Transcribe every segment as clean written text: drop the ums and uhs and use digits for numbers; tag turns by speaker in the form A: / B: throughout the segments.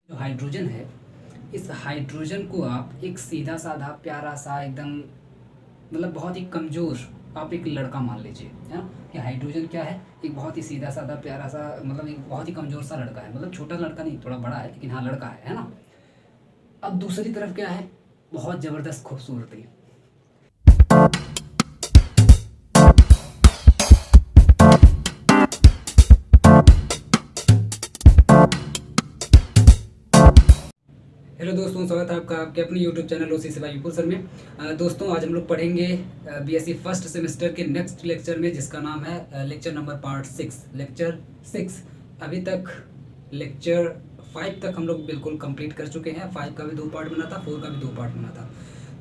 A: जो हाइड्रोजन है, इस हाइड्रोजन को आप एक सीधा साधा प्यारा सा एकदम मतलब बहुत ही कमज़ोर आप एक लड़का मान लीजिए, है ना। कि हाइड्रोजन क्या है, एक बहुत ही सीधा साधा प्यारा सा मतलब एक बहुत ही कमज़ोर सा लड़का है, मतलब छोटा लड़का नहीं, थोड़ा बड़ा है लेकिन हाँ लड़का है ना। अब दूसरी तरफ क्या है, बहुत ज़बरदस्त खूबसूरती। हेलो दोस्तों, स्वागत है आपका आपके अपने यूट्यूब चैनल ओसी से भाई सर में। दोस्तों आज हम लोग पढ़ेंगे बीएससी फर्स्ट सेमेस्टर के नेक्स्ट लेक्चर में, जिसका नाम है लेक्चर नंबर पार्ट 6, लेक्चर 6। अभी तक लेक्चर 5 तक हम लोग बिल्कुल कंप्लीट कर चुके हैं। 5 का भी 2 पार्ट बना था, 4 का भी 2 पार्ट बना था।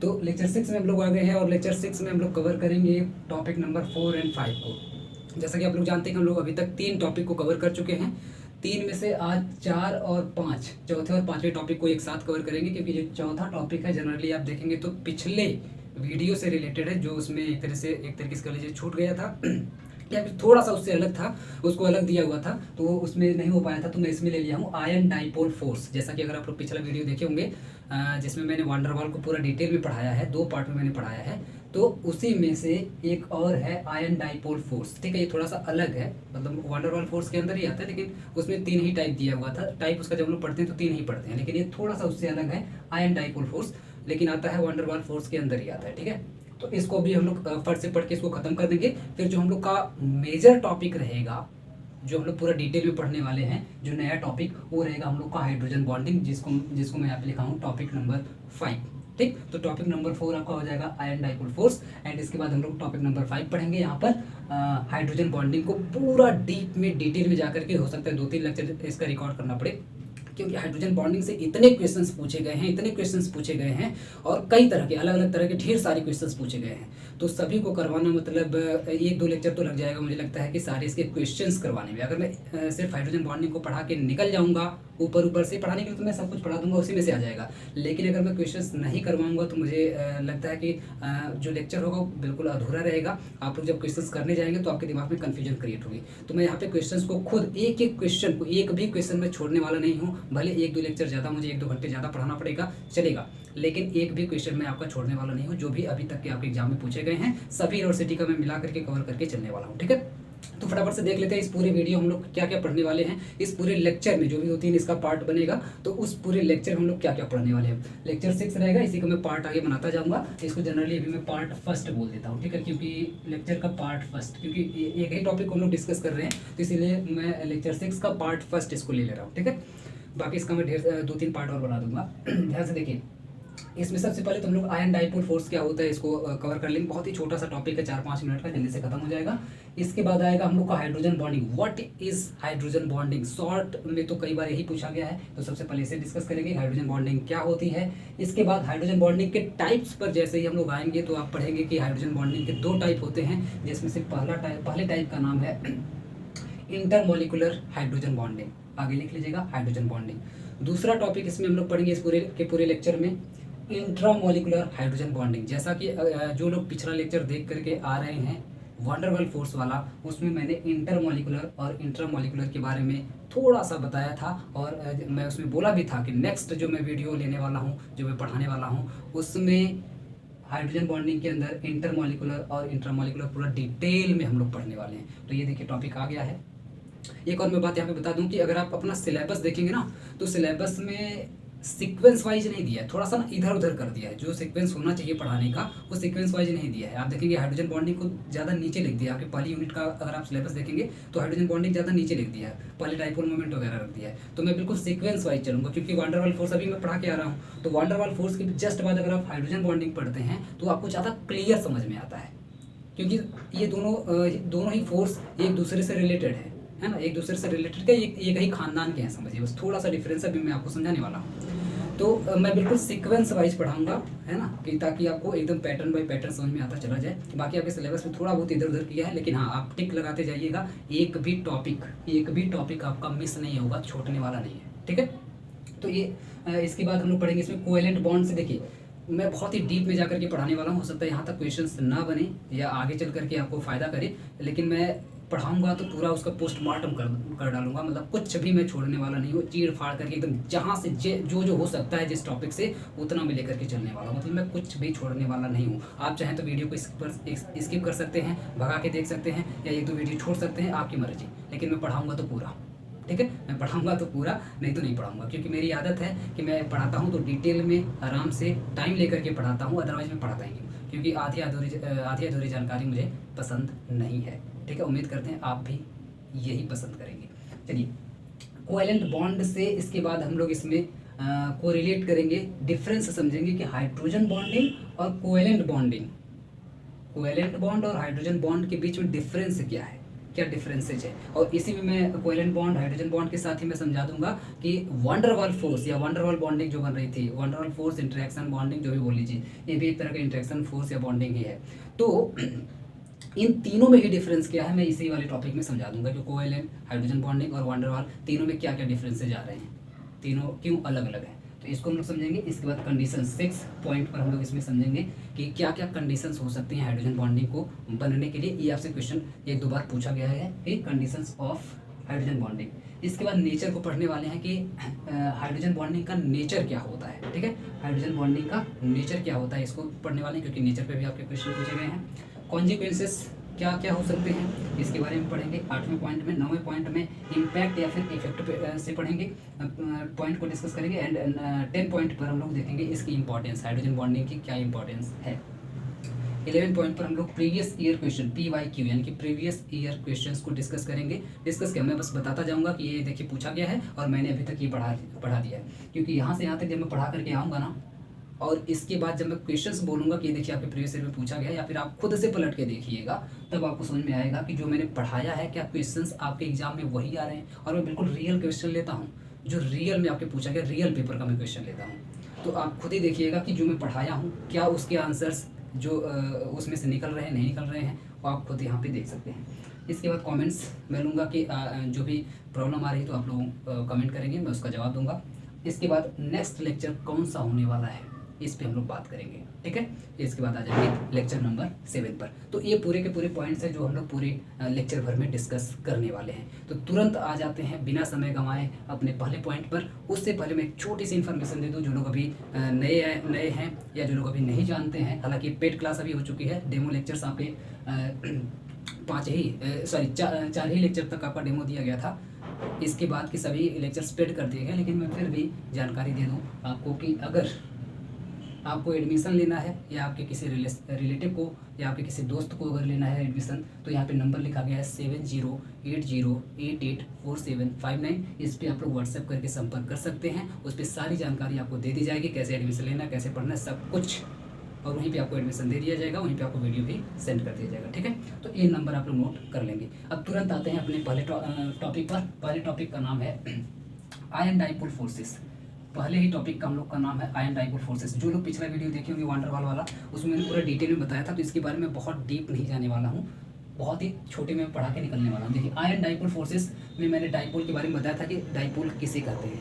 A: तो लेक्चर 6 में हम लोग आ गए हैं और लेक्चर 6 में हम लोग कवर करेंगे टॉपिक नंबर 4 एंड 5 को। जैसा कि आप लोग जानते हैं कि हम लोग अभी तक 3 टॉपिक को कवर कर चुके हैं। 3 में से आज 4 और 5, चौथे और पांचवें टॉपिक को एक साथ कवर करेंगे, क्योंकि जो चौथा टॉपिक है जनरली आप देखेंगे तो पिछले वीडियो से रिलेटेड है, जो उसमें एक तरीके से कह लीजिए छूट गया था या फिर थोड़ा सा उससे अलग था, उसको अलग दिया हुआ था तो वो उसमें नहीं हो पाया था, तो मैं इसमें ले लिया हूँ आयन डाइपोल फोर्स। जैसा कि अगर आप लोग पिछला वीडियो देखे होंगे जिसमें मैंने वांडरवाल को पूरा डिटेल में पढ़ाया है, 2 पार्ट में मैंने पढ़ाया है, तो उसी में से एक और है आयन डाइपोल फोर्स। ठीक है, ये थोड़ा सा अलग है, मतलब वांडरवाल फोर्स के अंदर ही आता है, लेकिन उसमें 3 ही टाइप दिया हुआ था। टाइप उसका जब हम लोग पढ़ते हैं तो 3 ही पढ़ते हैं, लेकिन ये थोड़ा सा उससे अलग है आयन डाइपोल फोर्स, लेकिन आता है वांडरवाल फोर्स के अंदर ही आता है। ठीक है, तो इसको भी हम लोग फट से पढ़ के इसको खत्म कर देंगे। फिर जो हम लोग का मेजर टॉपिक रहेगा, जो हम लोग पूरा डिटेल में पढ़ने वाले हैं, जो नया टॉपिक वो रहेगा हम लोग का हाइड्रोजन बॉन्डिंग, जिसको जिसको मैं यहाँ पे लिखा हूँ टॉपिक नंबर 5। ठीक, तो टॉपिक नंबर 4 आपका हो जाएगा आयन डाइपोल फोर्स, एंड इसके बाद हम लोग टॉपिक नंबर 5 पढ़ेंगे यहाँ पर हाइड्रोजन बॉन्डिंग को पूरा डीप में डिटेल में जाकर के। हो सकता है 2-3 लेक्चर इसका रिकॉर्ड करना पड़े, क्योंकि हाइड्रोजन बॉन्डिंग से इतने क्वेश्चंस पूछे गए हैं, इतने क्वेश्चंस पूछे गए हैं, और कई तरह के अलग अलग तरह के ढेर सारे क्वेश्चंस पूछे गए हैं। तो सभी को करवाना मतलब 1-2 लेक्चर तो लग जाएगा, मुझे लगता है कि सारे इसके क्वेश्चंस करवाने में। अगर मैं सिर्फ हाइड्रोजन बॉन्डिंग को पढ़ा के निकल जाऊंगा ऊपर ऊपर से पढ़ाने के लिए, तो मैं सब कुछ पढ़ा दूंगा, उसी में से आ जाएगा। लेकिन अगर मैं क्वेश्चंस नहीं करवाऊंगा तो मुझे लगता है कि जो लेक्चर होगा वो बिल्कुल अधूरा रहेगा। आप लोग जब क्वेश्चंस करने जाएंगे तो आपके दिमाग में कन्फ्यूजन क्रिएट होगी। तो मैं यहाँ पे क्वेश्चंस को खुद एक एक क्वेश्चन को, एक भी क्वेश्चन में छोड़ने वाला नहीं हूँ। भले 1-2 लेक्चर ज़्यादा, मुझे 1-2 घंटे ज़्यादा पढ़ाना पड़ेगा, चलेगा, लेकिन एक भी क्वेश्चन मैं आपका छोड़ने वाला नहीं हूँ। जो भी अभी तक के आपके एग्जाम में पूछे गए हैं सभी यूनिवर्सिटी का मैं मिला करके कवर करके चलने वाला हूँ। ठीक है, तो फटाफट से देख लेते हैं इस पूरे वीडियो हम लोग क्या क्या पढ़ने वाले हैं। इस पूरे लेक्चर में जो भी 2-3 इसका पार्ट बनेगा, तो उस पूरे लेक्चर में हम लोग क्या क्या पढ़ने वाले हैं। लेक्चर 6 रहेगा, इसी को मैं पार्ट आगे बनाता जाऊंगा। इसको जनरली अभी मैं पार्ट फर्स्ट बोल देता हूँ। ठीक है, क्योंकि लेक्चर का पार्ट फर्स्ट, क्योंकि एक ही टॉपिक हम लोग डिस्कस कर रहे हैं, तो इसीलिए मैं लेक्चर 6 का पार्ट फर्स्ट इसको ले ले रहा हूँ। ठीक है, बाकी इसका मैं 2-3 पार्ट और बना दूंगा। ध्यान से देखिए, इसमें सबसे पहले तो हम लोग आयन डाइपोल फोर्स क्या होता है इसको कवर कर लेंगे। बहुत ही छोटा सा टॉपिक है, 4-5 मिनट का, जल्दी से खत्म हो जाएगा। इसके बाद आएगा हम लोग का hydrogen bonding. What is hydrogen bonding, short में तो कई बार यही पूछा गया है, तो सबसे पहले इसे डिस्कस करेंगे, हाइड्रोजन बॉन्डिंग क्या होती है। इसके बाद हाइड्रोजन बॉन्डिंग के टाइप्स पर जैसे ही हम लोग आएंगे तो आप पढ़ेंगे कि हाइड्रोजन बॉन्डिंग के 2 टाइप होते हैं, जिसमें से पहले टाइप का नाम है इंटरमोलिकुलर हाइड्रोजन बॉन्डिंग। आगे लिख लीजिएगा, हाइड्रोजन बॉन्डिंग। दूसरा टॉपिक इसमें हम लोग पढ़ेंगे इस पूरे लेक्चर में, इंट्रामोलिकुलर हाइड्रोजन बॉन्डिंग। जैसा कि जो लोग पिछला लेक्चर देख करके आ रहे हैं वंडरवॉल फोर्स वाला, उसमें मैंने इंटरमोलिकुलर और इंट्रामोलिकुलर के बारे में थोड़ा सा बताया था, और मैं उसमें बोला भी था कि नेक्स्ट जो मैं वीडियो लेने वाला हूँ, जो मैं पढ़ाने वाला हूँ, उसमें हाइड्रोजन बॉन्डिंग के अंदर इंटरमोलिकुलर और इंट्रामोलिकुलर पूरा डिटेल में हम लोग पढ़ने वाले हैं। तो ये देखिए टॉपिक आ गया है। एक और मैं बात यहाँ पे बता दूं कि अगर आप अपना सिलेबस देखेंगे ना, तो सिलेबस में सीक्वेंस वाइज नहीं दिया है, थोड़ा सा ना इधर उधर कर दिया है। जो सीक्वेंस होना चाहिए पढ़ाने का वो सीक्वेंस वाइज नहीं दिया है। आप देखेंगे हाइड्रोजन बॉन्डिंग को ज़्यादा नीचे लिख दिया है। आपके पहली यूनिट का अगर आप सिलेबस देखेंगे तो हाइड्रोजन बॉन्डिंग ज़्यादा नीचे लिख दिया है, पहले डाइपोल मोमेंट वगैरह रख दिया है। तो मैं बिल्कुल सीक्वेंस वाइज चलूँगा, क्योंकि वांडरवाल फोर्स अभी मैं पढ़ा के आ रहा हूँ, तो वांडरवाल फोर्स के जस्ट बाद अगर आप हाइड्रोजन बॉन्डिंग पढ़ते हैं तो आपको ज़्यादा क्लियर समझ में आता है, क्योंकि ये दोनों ही फोर्स एक दूसरे से रिलेटेड है ना, एक दूसरे से रिलेटेड क्या, एक ही खानदान के हैं, समझिए। बस थोड़ा सा डिफरेंस अभी मैं आपको समझाने वाला हूँ। तो मैं बिल्कुल सीक्वेंस वाइज पढ़ाऊंगा, है ना, कि ताकि आपको एकदम पैटर्न बाय पैटर्न समझ में आता चला जाए। बाकी आपके सिलेबस में थोड़ा बहुत इधर उधर किया है, लेकिन हाँ आप टिक लगाते जाइएगा, एक भी टॉपिक आपका मिस नहीं होगा, छूटने वाला नहीं है। ठीक है, तो ये इसके बाद हम लोग पढ़ेंगे इसमें कोवेलेंट बॉन्ड से। देखिए मैं बहुत ही डीप में जाकर के पढ़ाने वाला हूँ, हो सकता है यहाँ तक क्वेश्चंस ना बने या आगे चल करके आपको फ़ायदा करे, लेकिन मैं पढ़ाऊंगा तो पूरा उसका पोस्टमार्टम कर डालूंगा, मतलब कुछ भी मैं छोड़ने वाला नहीं हूँ, चीड़ फाड़ करके एकदम जहाँ से जो जो हो सकता है जिस टॉपिक से उतना मैं लेकर के चलने वाला हूँ, मतलब मैं कुछ भी छोड़ने वाला नहीं हूँ। आप चाहें तो वीडियो को स्किप कर सकते हैं, भगा के देख सकते हैं, या एक दो वीडियो छोड़ सकते हैं, आपकी मर्जी, लेकिन मैं पढ़ाऊँगा तो पूरा। ठीक है, मैं पढ़ाऊंगा तो पूरा, नहीं तो नहीं पढ़ाऊंगा, क्योंकि मेरी आदत है कि मैं पढ़ाता हूँ तो डिटेल में आराम से टाइम लेकर के पढ़ाता हूँ, अदरवाइज मैं पढ़ाता ही नहीं हूँ, क्योंकि आधी अधूरी जानकारी मुझे पसंद नहीं है। ठीक है, उम्मीद करते हैं आप भी यही पसंद करेंगे। चलिए, कोवैलेंट बॉन्ड से इसके बाद हम लोग इसमें कोरिलेट करेंगे, डिफरेंस समझेंगे कि हाइड्रोजन बॉन्डिंग और कोवैलेंट बॉन्डिंग, कोवैलेंट बॉन्ड और हाइड्रोजन बॉन्ड के बीच में डिफरेंस क्या है, क्या डिफरेंसेज है। और इसी में मैं कोवैलेंट बॉन्ड हाइड्रोजन बॉन्ड के साथ ही मैं समझा दूंगा कि वंडरवाल फोर्स या वंडरवाल बॉन्डिंग जो बन रही थी, वंडरवाल फोर्स, इंटरेक्शन बॉन्डिंग जो भी बोल लीजिए, ये भी एक तरह का इंटरेक्शन फोर्स या बॉन्डिंग ही है। तो इन तीनों में ही डिफरेंस क्या है मैं इसी वाले टॉपिक में समझा दूंगा कि कोवैलेंट, हाइड्रोजन बॉन्डिंग और वंडरवाल तीनों में क्या क्या डिफरेंसेज आ रहे हैं, तीनों क्यों अलग अलग है, तो इसको हम लोग समझेंगे। इसके बाद कंडीशन 6 पॉइंट पर हम लोग इसमें समझेंगे कि क्या क्या कंडीशंस हो सकती हैं हाइड्रोजन बॉन्डिंग को बनने के लिए। ये आपसे क्वेश्चन एक दो बार पूछा गया है कि कंडीशंस ऑफ हाइड्रोजन बॉन्डिंग। इसके बाद नेचर को पढ़ने वाले हैं कि हाइड्रोजन बॉन्डिंग का नेचर क्या होता है। ठीक है, हाइड्रोजन बॉन्डिंग का नेचर क्या होता है इसको पढ़ने वाले हैं, क्योंकि नेचर पे भी आपके क्वेश्चन पूछे गए हैं। कॉन्सिक्वेंसेस क्या क्या हो सकते हैं इसके बारे में पढ़ेंगे 8वें पॉइंट में। 9वें पॉइंट में इम्पैक्ट या फिर इफेक्ट से पढ़ेंगे, पॉइंट को डिस्कस करेंगे। एंड 10 पॉइंट पर हम लोग देखेंगे इसकी इंपॉर्टेंस, हाइड्रोजन बॉन्डिंग की क्या इंपॉर्टेंस है। 11 पॉइंट पर हम लोग प्रीवियस ईयर क्वेश्चन PYQ यानी कि प्रीवियस ईयर क्वेश्चंस को डिस्कस करेंगे। डिस्कस क्या, मैं बस बताता जाऊंगा कि ये देखिए पूछा गया है और मैंने अभी तक ये पढ़ा दिया है, क्योंकि यहाँ से यहाँ तक जब मैं पढ़ा करके आऊँगा ना, और इसके बाद जब मैं क्वेश्चंस बोलूँगा कि ये देखिए आपके प्रीवियस ईयर में पूछा गया, या फिर आप खुद से पलट के देखिएगा, तब आपको समझ में आएगा कि जो मैंने पढ़ाया है क्या क्वेश्चंस आपके एग्जाम में वही आ रहे हैं। और मैं बिल्कुल रियल क्वेश्चन लेता हूँ, जो रियल में आपके पूछा गया, रियल पेपर का मैं क्वेश्चन लेता हूँ। तो आप खुद ही देखिएगा कि जो मैं पढ़ाया हूँ क्या उसके आंसर्स जो उसमें से निकल रहे हैं नहीं निकल रहे हैं, वो आप खुद यहाँ पे देख सकते हैं। इसके बाद कमेंट्स मैं लूँगा कि जो भी प्रॉब्लम आ रही है तो आप लोग कमेंट करेंगे, मैं उसका जवाब दूंगा। इसके बाद नेक्स्ट लेक्चर कौन सा होने वाला है इस पे हम लोग बात करेंगे। ठीक है, इसके बाद आ जाएंगे लेक्चर नंबर 7 पर। तो ये पूरे के पूरे पॉइंट्स हैं जो हम लोग पूरे लेक्चर भर में डिस्कस करने वाले हैं। तो तुरंत आ जाते हैं बिना समय गंवाए अपने पहले पॉइंट पर। उससे पहले मैं एक छोटी सी इन्फॉर्मेशन दे दूं, जो लोग अभी नए हैं या जो लोग अभी नहीं जानते हैं, हालांकि पेड क्लास अभी हो चुकी है, डेमो लेक्चर्स आपके 4 ही लेक्चर तक आपका डेमो दिया गया था। इसके बाद के सभी लेक्चर्स पेड कर दिए गए, लेकिन मैं फिर भी जानकारी दे दूँ आपको कि अगर आपको एडमिशन लेना है या आपके किसी रिलेटिव को या आपके किसी दोस्त को अगर लेना है एडमिशन, तो यहाँ पे नंबर लिखा गया है 7080884759। इस पर आप लोग व्हाट्सएप करके संपर्क कर सकते हैं। उस पर सारी जानकारी आपको दे दी जाएगी, कैसे एडमिशन लेना, कैसे पढ़ना है, सब कुछ, और वहीं पे आपको एडमिशन दे दिया जाएगा, वहीं पे आपको वीडियो भी सेंड कर दिया जाएगा। ठीक है, तो ये नंबर आप लोग नोट कर लेंगे। अब तुरंत आते हैं अपने पहले टॉपिक पर। पहले टॉपिक का नाम है आयन डाइपोल फोर्सेस। पहले ही टॉपिक का हम लोग का नाम है आयन डाइपोल फोर्सेस। जो लोग पिछला वीडियो देखे होंगे वंडरवाल वाला, उसमें मैंने पूरा डिटेल में बताया था, तो इसके बारे में बहुत डीप नहीं जाने वाला हूँ, बहुत ही छोटे में पढ़ा के निकलने वाला हूँ। देखिए, आयन डाइपोल फोर्सेस में मैंने डाइपोल के बारे में बताया था कि डाइपोल किसे कहते हैं।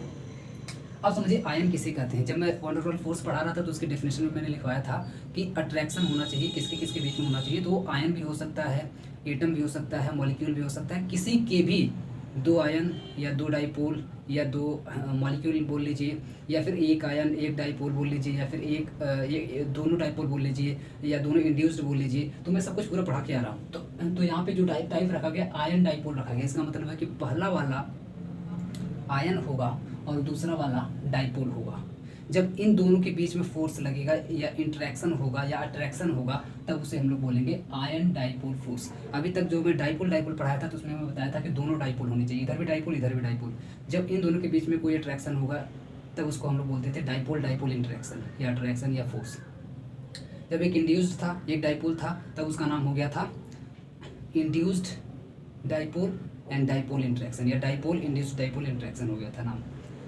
A: अब समझिए आयन किसे कहते हैं। जब मैं वंडरवाल फोर्स पढ़ा रहा था तो उसके डेफिनेशन में मैंने लिखवाया था कि अट्रैक्शन होना चाहिए, किसके किसके बीच में होना चाहिए। तो वो आयन भी हो सकता है, एटम भी हो सकता है, मॉलिक्यूल भी हो सकता है, किसी के भी 2 आयन या 2 डाइपोल या 2 मॉलिक्यूल बोल लीजिए, या फिर एक आयन एक डाइपोल बोल लीजिए, या फिर एक दोनों डाइपोल बोल लीजिए, या दोनों इंड्यूस्ड बोल लीजिए। तो मैं सब कुछ पूरा पढ़ा के आ रहा हूँ। तो यहाँ पे जो टाइप रखा गया आयन डाइपोल रखा गया। इसका मतलब है कि पहला वाला आयन होगा और दूसरा वाला डाइपोल होगा। जब इन दोनों के बीच में फोर्स लगेगा या इंटरेक्शन होगा या अट्रैक्शन होगा, तब उसे हम लोग बोलेंगे आयन डाइपोल फोर्स। अभी तक जो मैं डाइपोल पढ़ाया था तो उसमें मैं बताया था कि दोनों डाइपोल होने चाहिए, इधर भी डाइपोल इधर भी डाइपोल। जब इन दोनों के बीच में कोई अट्रैक्शन होगा तब उसको हम लोग बोलते थे डाइपोल इंटरेक्शन या अट्रैक्शन या फोर्स। जब एक इंड्यूस्ड था, एक डाइपोल था, तब उसका नाम हो गया था induced dipole and dipole interaction, या डाइपोल इंड्यूस्ड डाइपोल इंटरेक्शन हो गया था नाम।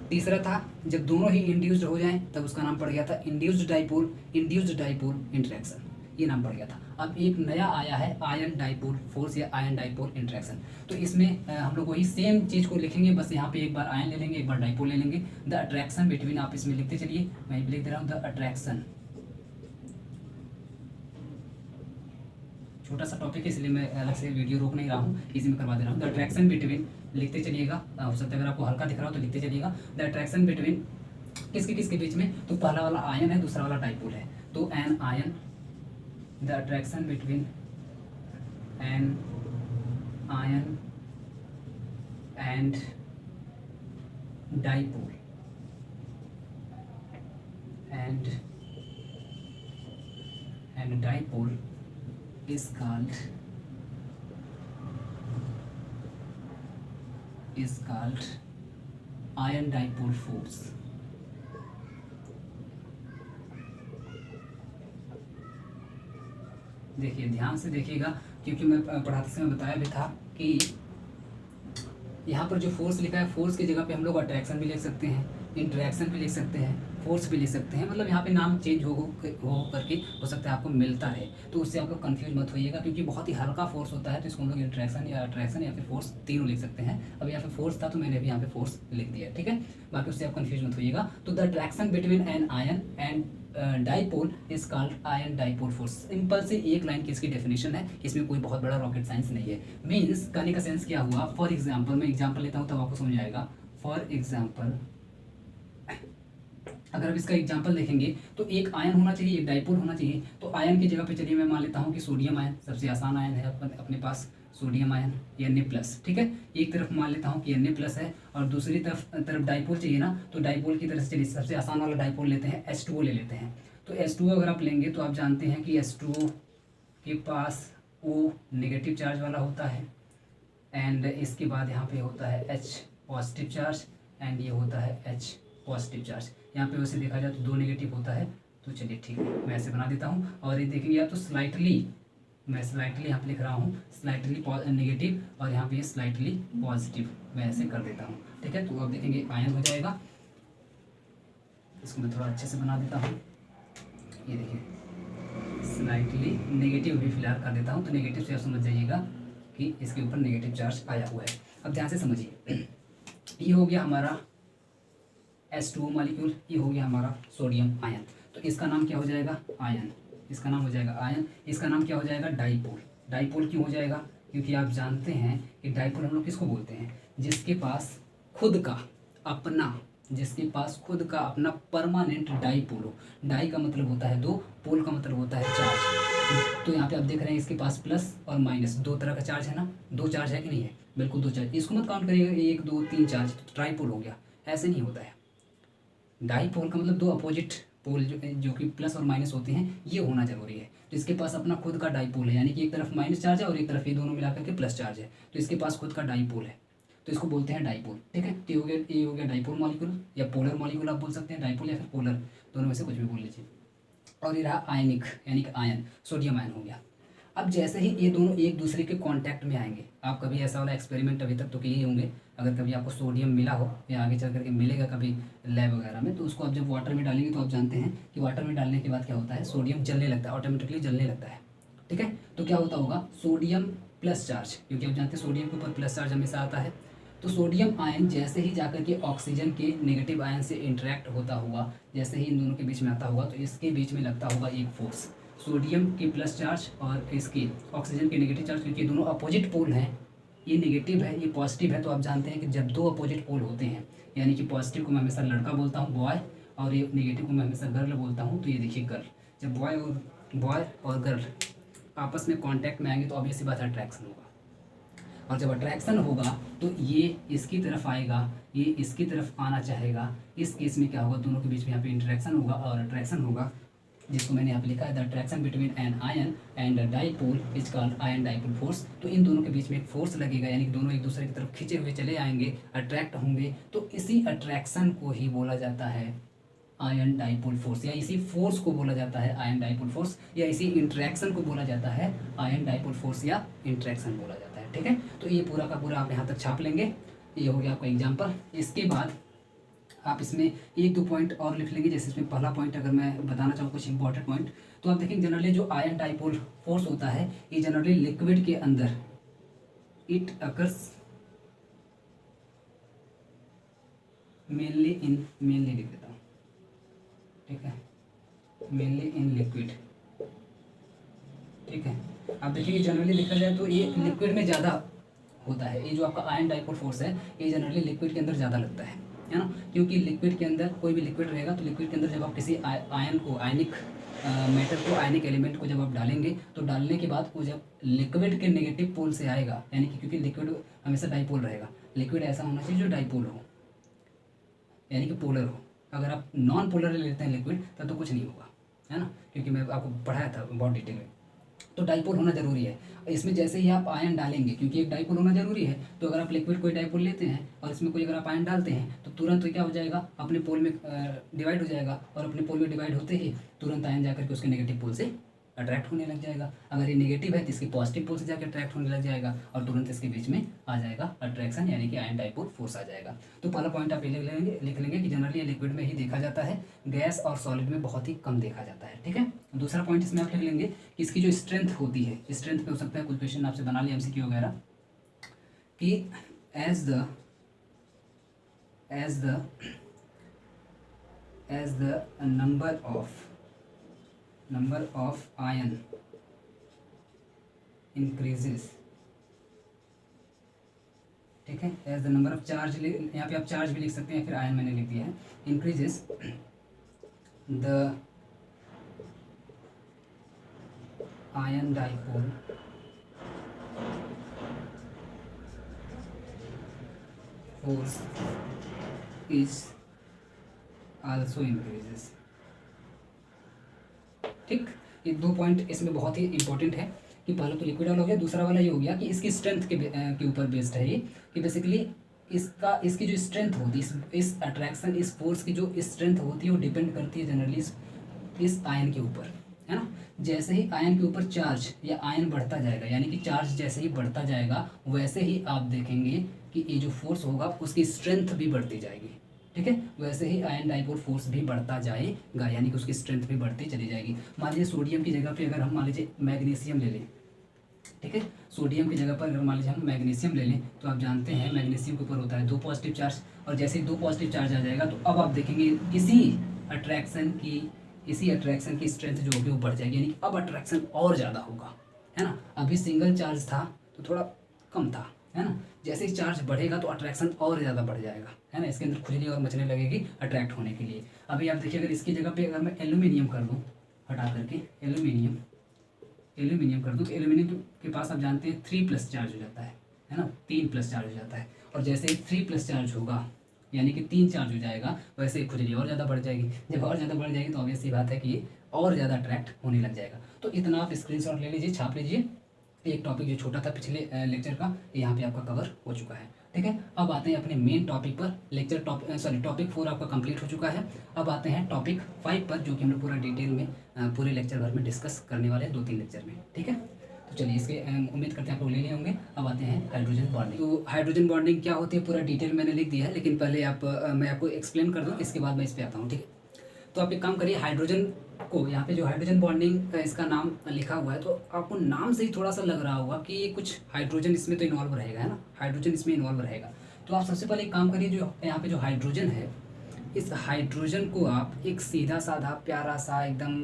A: तीसरा था जब दोनों ही इंड्यूस्ड हो जाएं तब उसका नाम पड़ गया था इंड्यूस्ड डाइपोल इंटरेक्शन, ये नाम पड़ गया था। अब एक नया आया है आयन डाइपोल फोर्स या आयन डाइपोल इंटरेक्शन। तो इसमें हम लोग वही सेम चीज़ को लिखेंगे, बस यहाँ पे एक बार आयन ले लेंगे, एक बार डाइपोल ले लेंगे। द अट्रैक्शन बिटवीन, आप इसमें लिखते चलिए, मैं लिख दे रहा हूँ द अट्रैक्शन छोटा सा टॉपिक है, इसलिए मैं अलग से वीडियो रोक नहीं रहा हूँ, इसी में करवा दे रहा हूँ। द अट्रैक्शन बिटवीन, लिखते चलिएगा, हो सकता है अगर आपको हल्का दिख रहा हो तो लिखते चलिएगा। द अट्रैक्शन बिटवीन किसके बीच में, तो पहला वाला आयन है, दूसरा वाला डाइपोल है, तो an ion, the attraction between an ion and dipole and dipole is called iron dipole force। देखिए ध्यान से देखिएगा, क्योंकि मैं पढ़ाते समय बताया भी था कि यहाँ पर जो फोर्स लिखा है, फोर्स की जगह पे हम लोग अट्रैक्शन भी लिख सकते हैं, इंटरेक्शन भी लिख सकते हैं, फोर्स भी लिख सकते हैं। मतलब यहाँ पे नाम चेंज हो करके हो सकता है आपको मिलता रहे, तो उससे आप लोग कंफ्यूज मत होइएगा, क्योंकि बहुत ही हल्का फोर्स होता है, तो इसको हम लोग इंटरेक्शन या अट्रैक्शन या फिर फोर्स तीनों लिख सकते हैं। अब यहाँ पे फोर्स था तो मैंने भी यहाँ पे फोर्स लिख दिया, ठीक है, बाकी उससे आप कंफ्यूज मत होइएगा। तो the attraction between an ion and dipole is called ion dipole force. Simple से एक लाइन की इसकी डेफिनेशन है, इसमें कोई बहुत बड़ा रॉकेट साइंस नहीं है। मीन्स कहने का सेंस क्या हुआ, फॉर एग्जाम्पल, मैं एग्जाम्पल लेता हूँ तब आपको समझ आएगा। फॉर एग्जाम्पल, अगर आप इसका एग्जाम्पल देखेंगे तो एक आयन होना चाहिए, एक डाइपोल होना चाहिए। तो आयन की जगह पे चलिए मैं मान लेता हूँ कि सोडियम आयन, सबसे आसान आयन है अपने पास सोडियम आयन Na+, ठीक है। एक तरफ मान लेता हूँ कि Na+ है और दूसरी तरफ डाइपोल चाहिए ना, तो डाइपोल की तरफ से चलिए सबसे आसान वाला डाइपोल लेते हैं, H2O ले लेते हैं। तो H2O अगर आप लेंगे तो आप जानते हैं कि H2O के पास O नेगेटिव चार्ज वाला होता है, एंड इसके बाद यहाँ पे होता है H पॉजिटिव चार्ज, एंड ये होता है H पॉजिटिव चार्ज। यहाँ पे वैसे देखा जाए तो 2 नेगेटिव होता है, तो चलिए ठीक है मैं ऐसे बना देता हूँ। और ये देखेंगे आप तो स्लाइटली, मैं स्लाइटली यहाँ पे लिख रहा हूँ, स्लाइटली नेगेटिव और यहाँ पे स्लाइटली पॉजिटिव, मैं ऐसे कर देता हूँ, ठीक है। तो अब देखेंगे आयन हो जाएगा, इसको मैं थोड़ा अच्छे से बना देता हूँ। ये देखिए स्लाइटली नेगेटिव भी फिलहाल कर देता हूँ, तो नेगेटिव से आप समझ जाइएगा कि इसके ऊपर नेगेटिव चार्ज आया हुआ है। अब ध्यान से समझिए, ये हो गया हमारा H2O मॉलिक्यूल, ये हो गया हमारा सोडियम आयन। तो इसका नाम क्या हो जाएगा, आयन, इसका नाम हो जाएगा आयन। इसका नाम क्या हो जाएगा, डाइपोल। डाइपोल क्यों हो जाएगा, क्योंकि आप जानते हैं कि डाइपोल हम लोग किसको बोलते हैं, जिसके पास खुद का अपना परमानेंट डाइपोल हो। डाई का मतलब होता है 2, पोल का मतलब होता है चार्ज। तो यहाँ पे आप देख रहे हैं इसके पास प्लस और माइनस 2 तरह का चार्ज है ना, 2 चार्ज है कि नहीं है, बिल्कुल 2 चार्ज। इसको मत काउंट करिएगा 1 2 3 चार्ज, तो ट्राइपोल हो गया, ऐसे नहीं होता है। डाइपोल का मतलब 2 अपोजिट पोल जो कि प्लस और माइनस होते हैं, ये होना जरूरी है। तो इसके पास अपना खुद का डाइपोल है, यानी कि एक तरफ माइनस चार्ज है और एक तरफ ये दोनों मिलाकर के प्लस चार्ज है, तो इसके पास खुद का डाइपोल है, तो इसको बोलते हैं डाइपोल, ठीक है। तो ये हो गया डाइपोल मॉलिक्यूल या पोलर मॉलिक्यूल आप बोल सकते हैं, डाइपोल या फिर पोलर, दोनों में से कुछ भी बोल लीजिए। और ये रहा आयनिक, यानी कि आयन, सोडियम आयन हो गया। अब जैसे ही ये दोनों एक दूसरे के कांटेक्ट में आएंगे, आप कभी ऐसा वाला एक्सपेरिमेंट अभी तक तो किए होंगे, अगर कभी आपको सोडियम मिला हो या आगे चल करके मिलेगा कभी लैब वगैरह में, तो उसको आप जब वाटर में डालेंगे तो आप जानते हैं कि वाटर में डालने के बाद क्या होता है, सोडियम जलने लगता है, ऑटोमेटिकली जलने लगता है, ठीक है। तो क्या होता होगा, सोडियम प्लस चार्ज, क्योंकि आप जानते हैं सोडियम के ऊपर प्लस चार्ज हमेशा आता है। तो सोडियम आयन जैसे ही जाकर के ऑक्सीजन के नेगेटिव आयन से इंटरेक्ट होता हुआ, जैसे ही इन दोनों के बीच में आता होगा, तो इसके बीच में लगता होगा एक फोर्स, सोडियम के प्लस चार्ज और इसके ऑक्सीजन के नेगेटिव चार्ज, क्योंकि दोनों अपोजिट पोल हैं, ये नेगेटिव है ये पॉजिटिव है। तो आप जानते हैं कि जब 2 अपोजिट पोल होते हैं, यानी कि पॉजिटिव को मैं हमेशा लड़का बोलता हूँ बॉय, और ये नेगेटिव को मैं हमेशा गर्ल बोलता हूँ, तो ये देखिए गर्ल। जब बॉय और गर्ल आपस में कॉन्टैक्ट में आएंगे तो ऑब्वियस सी बात है अट्रैक्शन होगा, और जब अट्रैक्शन होगा तो ये इसकी तरफ आएगा, ये इसकी तरफ आना चाहेगा। इस केस में क्या होगा, दोनों के बीच में यहाँ पे इंटरेक्शन होगा और अट्रैक्शन होगा, जिसको मैंने यहाँ पे लिखा है the attraction between an ion and dipole is called ion dipole force. तो इन दोनों के बीच में एक फोर्स लगेगा, यानी कि दोनों एक दूसरे की तरफ खींचे हुए चले आएंगे, अट्रैक्ट होंगे, तो इसी अट्रैक्शन को ही बोला जाता है आयन डाइपोल फोर्स, या इसी फोर्स को बोला जाता है आयन डाइपोल फोर्स, या इसी इंटरेक्शन को बोला जाता है आयन डाइपोल फोर्स या इंटरेक्शन बोला जाता है, ठीक है। तो ये पूरा का पूरा आप यहाँ तक छाप लेंगे, ये हो गया आपका एग्जाम्पल। इसके बाद आप इसमें 1-2 पॉइंट और लिख लेंगे। जैसे इसमें पहला पॉइंट अगर मैं बताना चाहूँ कुछ इंपॉर्टेंट पॉइंट, तो आप देखेंगे जनरली जो आयन डाइपोल फोर्स होता है, ये जनरली लिक्विड के अंदर इट अकर्स मेनली लिख देता हूँ, ठीक है, मेनली इन लिक्विड, ठीक है। आप देखिए जनरली देखा जाए तो ये लिक्विड में ज़्यादा होता है, ये जो आपका आयन डाइपोल फोर्स है ये जनरली लिक्विड के अंदर ज़्यादा लगता है ना। क्योंकि लिक्विड के अंदर कोई भी लिक्विड रहेगा तो लिक्विड के अंदर जब आप किसी आयन को, आयनिक मैटर को, आयनिक एलिमेंट को जब आप डालेंगे तो डालने के बाद वो जब लिक्विड के नेगेटिव पोल से आएगा, यानी कि क्योंकि लिक्विड हमेशा डाइपोल रहेगा, लिक्विड ऐसा होना चाहिए जो डाइपोल हो यानी कि पोलर हो। अगर आप नॉन पोलर ले लेते हैं लिक्विड तब तो कुछ नहीं होगा, है ना, क्योंकि मैं आपको पढ़ाया था बहुत डिटेल में। तो डाइपोल होना जरूरी है। इसमें जैसे ही आप आयन डालेंगे, क्योंकि एक डाइपोल होना जरूरी है, तो अगर आप लिक्विड कोई डाइपोल लेते हैं और इसमें कोई अगर आप आयन डालते हैं तो तुरंत तो क्या हो जाएगा, अपने पोल में डिवाइड हो जाएगा, और अपने पोल में डिवाइड होते ही तुरंत आयन जाकर के उसके नेगेटिव पोल से अट्रैक्ट होने लग जाएगा। अगर ये नेगेटिव है तो इसकी पॉजिटिव पोल से जाकर अट्रैक्ट होने लग जाएगा और तुरंत इसके बीच में आ जाएगा अट्रैक्शन, यानी कि आयन डाइपोल फोर्स आ जाएगा। तो पहला पॉइंट आप ये लिख लेंगे कि जनरली ये लिक्विड में ही देखा जाता है, गैस और सॉलिड में बहुत ही कम देखा जाता है। ठीक है। दूसरा पॉइंट इसमें आप लिख लेंगे कि इसकी जो स्ट्रेंथ होती है, स्ट्रेंथ पे हो सकता है कुछ क्वेश्चन आपसे बना लिया MCQ वगैरह, कि as the number of ion increases, ठीक है, as the number of charge, यहाँ पे आप चार्ज भी लिख सकते हैं, फिर आयन मैंने लिख दिया है, increases the ion dipole force is also increases. ठीक, ये दो पॉइंट इसमें बहुत ही इंपॉर्टेंट है कि पहला तो लिक्विड वाला हो गया, दूसरा वाला ये हो गया कि इसकी स्ट्रेंथ के ऊपर बेस्ड है ये, कि बेसिकली इसकी जो स्ट्रेंथ होती है, इस अट्रैक्शन, इस फोर्स की जो स्ट्रेंथ होती है वो डिपेंड करती है जनरली इस आयन के ऊपर, है ना। जैसे ही आयन के ऊपर चार्ज या आयन बढ़ता जाएगा, यानी कि चार्ज जैसे ही बढ़ता जाएगा वैसे ही आप देखेंगे कि ये जो फोर्स होगा उसकी स्ट्रेंथ भी बढ़ती जाएगी। ठीक है, वैसे ही आयन डाइपोल फोर्स भी बढ़ता जाएगा, यानी कि उसकी स्ट्रेंथ भी बढ़ती चली जाएगी। मान लीजिए सोडियम की जगह पे अगर हम मान लीजिए मैग्नीशियम ले लें, ठीक है, सोडियम की जगह पर अगर मान लीजिए हम मैग्नीशियम ले लें, तो आप जानते हैं मैग्नीशियम के ऊपर होता है 2 पॉजिटिव चार्ज, और जैसे ही 2 पॉजिटिव चार्ज आ जाएगा तो अब आप देखेंगे इसी अट्रैक्शन की स्ट्रेंथ जो होगी वो बढ़ जाएगी, यानी कि अब अट्रैक्शन और ज़्यादा होगा, है ना। अभी सिंगल चार्ज था तो थोड़ा कम था, है ना, जैसे ही चार्ज बढ़ेगा तो अट्रैक्शन और ज़्यादा बढ़ जाएगा, है ना, इसके अंदर खुजली और मचने लगेगी अट्रैक्ट होने के लिए। अभी आप देखिए अगर इसकी जगह पे अगर मैं एल्यूमिनियम कर दूँ, हटा करके एल्यूमिनियम कर दूँ, तो एल्यूमिनियम के पास आप जानते हैं 3+ चार्ज हो जाता है ना, 3+ चार्ज हो जाता है, और जैसे ही 3+ चार्ज होगा यानी कि 3 चार्ज हो जाएगा, वैसे ही खुजली और ज़्यादा बढ़ जाएगी। जब और ज़्यादा बढ़ जाएगी तो ऑब्वियस सी बात है कि ये और ज़्यादा अट्रैक्ट होने लग जाएगा। तो इतना आप स्क्रीनशॉट ले लीजिए, छाप लीजिए। एक टॉपिक जो छोटा था पिछले लेक्चर का, यहाँ पे आपका कवर हो चुका है। ठीक है, अब आते हैं अपने मेन टॉपिक पर। टॉपिक 4 आपका कंप्लीट हो चुका है। अब आते हैं टॉपिक 5 पर, जो कि हम लोग पूरा डिटेल में पूरे लेक्चर भर में डिस्कस करने वाले हैं, 2-3 लेक्चर में। ठीक है, तो चलिए इसके उम्मीद करते हैं आप लोग ले लिए होंगे। अब आते हैं हाइड्रोजन बॉन्डिंग। तो हाइड्रोजन बॉन्डिंग क्या होती है पूरा डिटेल मैंने लिख दिया है, लेकिन पहले मैं आपको एक्सप्लेन कर दूँ, इसके बाद मैं इस पर आता हूँ। ठीक है, तो आप एक काम करिए, हाइड्रोजन को यहाँ पे जो हाइड्रोजन बॉन्डिंग इसका नाम लिखा हुआ है, तो आपको नाम से ही थोड़ा सा लग रहा होगा कि ये कुछ हाइड्रोजन इसमें तो इन्वॉल्व रहेगा, है ना, हाइड्रोजन इसमें इन्वॉल्व रहेगा। तो आप सबसे पहले एक काम करिए, जो यहाँ पे जो हाइड्रोजन है, इस हाइड्रोजन को आप एक सीधा साधा प्यारा सा एकदम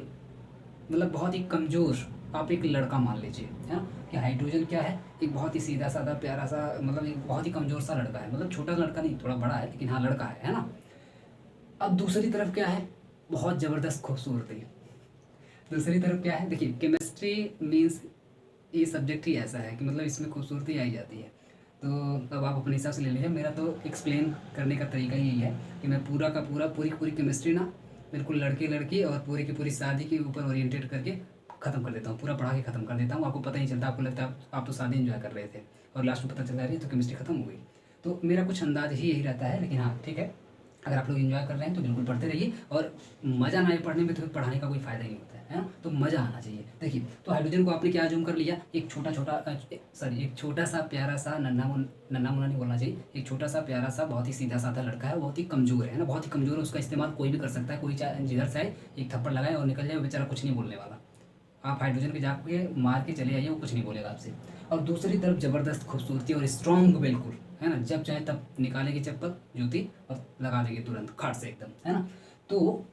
A: मतलब बहुत ही कमज़ोर आप एक लड़का मान लीजिए, है ना, कि हाइड्रोजन क्या है, एक बहुत ही सीधा साधा प्यारा सा, मतलब एक बहुत ही कमज़ोर सा लड़का है, मतलब छोटा लड़का नहीं, थोड़ा बड़ा है, लेकिन हाँ लड़का है ना। अब दूसरी तरफ क्या है, बहुत ज़बरदस्त खूबसूरती। दूसरी तरफ क्या है, देखिए केमिस्ट्री मीन्स ये सब्जेक्ट ही ऐसा है कि मतलब इसमें खूबसूरती आई जाती है। तो अब आप अपने हिसाब से ले लीजिए, मेरा तो एक्सप्लेन करने का तरीका यही है कि मैं पूरा का पूरा पूरी केमिस्ट्री ना बिल्कुल लड़के लड़की और पूरी की पूरी शादी के ऊपर ओरिएंटेड करके ख़त्म कर देता हूँ, पूरा पढ़ा के ख़त्म कर देता हूँ। आपको पता ही चलता, आपको लगता है आप तो शादी एंजॉय कर रहे थे और लास्ट में पता चल रहा है तो केमिस्ट्री ख़त्म हो गई। तो मेरा कुछ अंदाज ही यही रहता है, लेकिन हाँ ठीक है, अगर आप लोग एंजॉय कर रहे हैं तो बिल्कुल पढ़ते रहिए, और मज़ा ना आए पढ़ने में तो पढ़ाने का कोई फ़ायदा ही नहीं होता है ना, तो मज़ा आना चाहिए। देखिए, तो हाइड्रोजन को आपने क्या जूम कर लिया, एक छोटा सा प्यारा सा नन्हा मुन्ना नहीं बोलना चाहिए, एक छोटा सा प्यारा सा बहुत ही सीधा साधा लड़का है, बहुत ही कमज़ोर है ना, बहुत ही कमज़ोर है, उसका इस्तेमाल कोई भी कर सकता है, कोई चाहे जिधर से आए एक थप्पड़ लगाए और निकल जाए, वो बेचारा कुछ नहीं बोलने वाला। आप हाइड्रोजन के जाके मार के चले आइए, वो कुछ नहीं बोलेगा आपसे। और दूसरी तरफ ज़बरदस्त खूबसूरती और स्ट्रॉन्ग बिल्कुल, है ना, जब चाहे तब निकालेगी चप्पल जूती और लगा देगी तुरंत खाट से एकदम, है ना। तो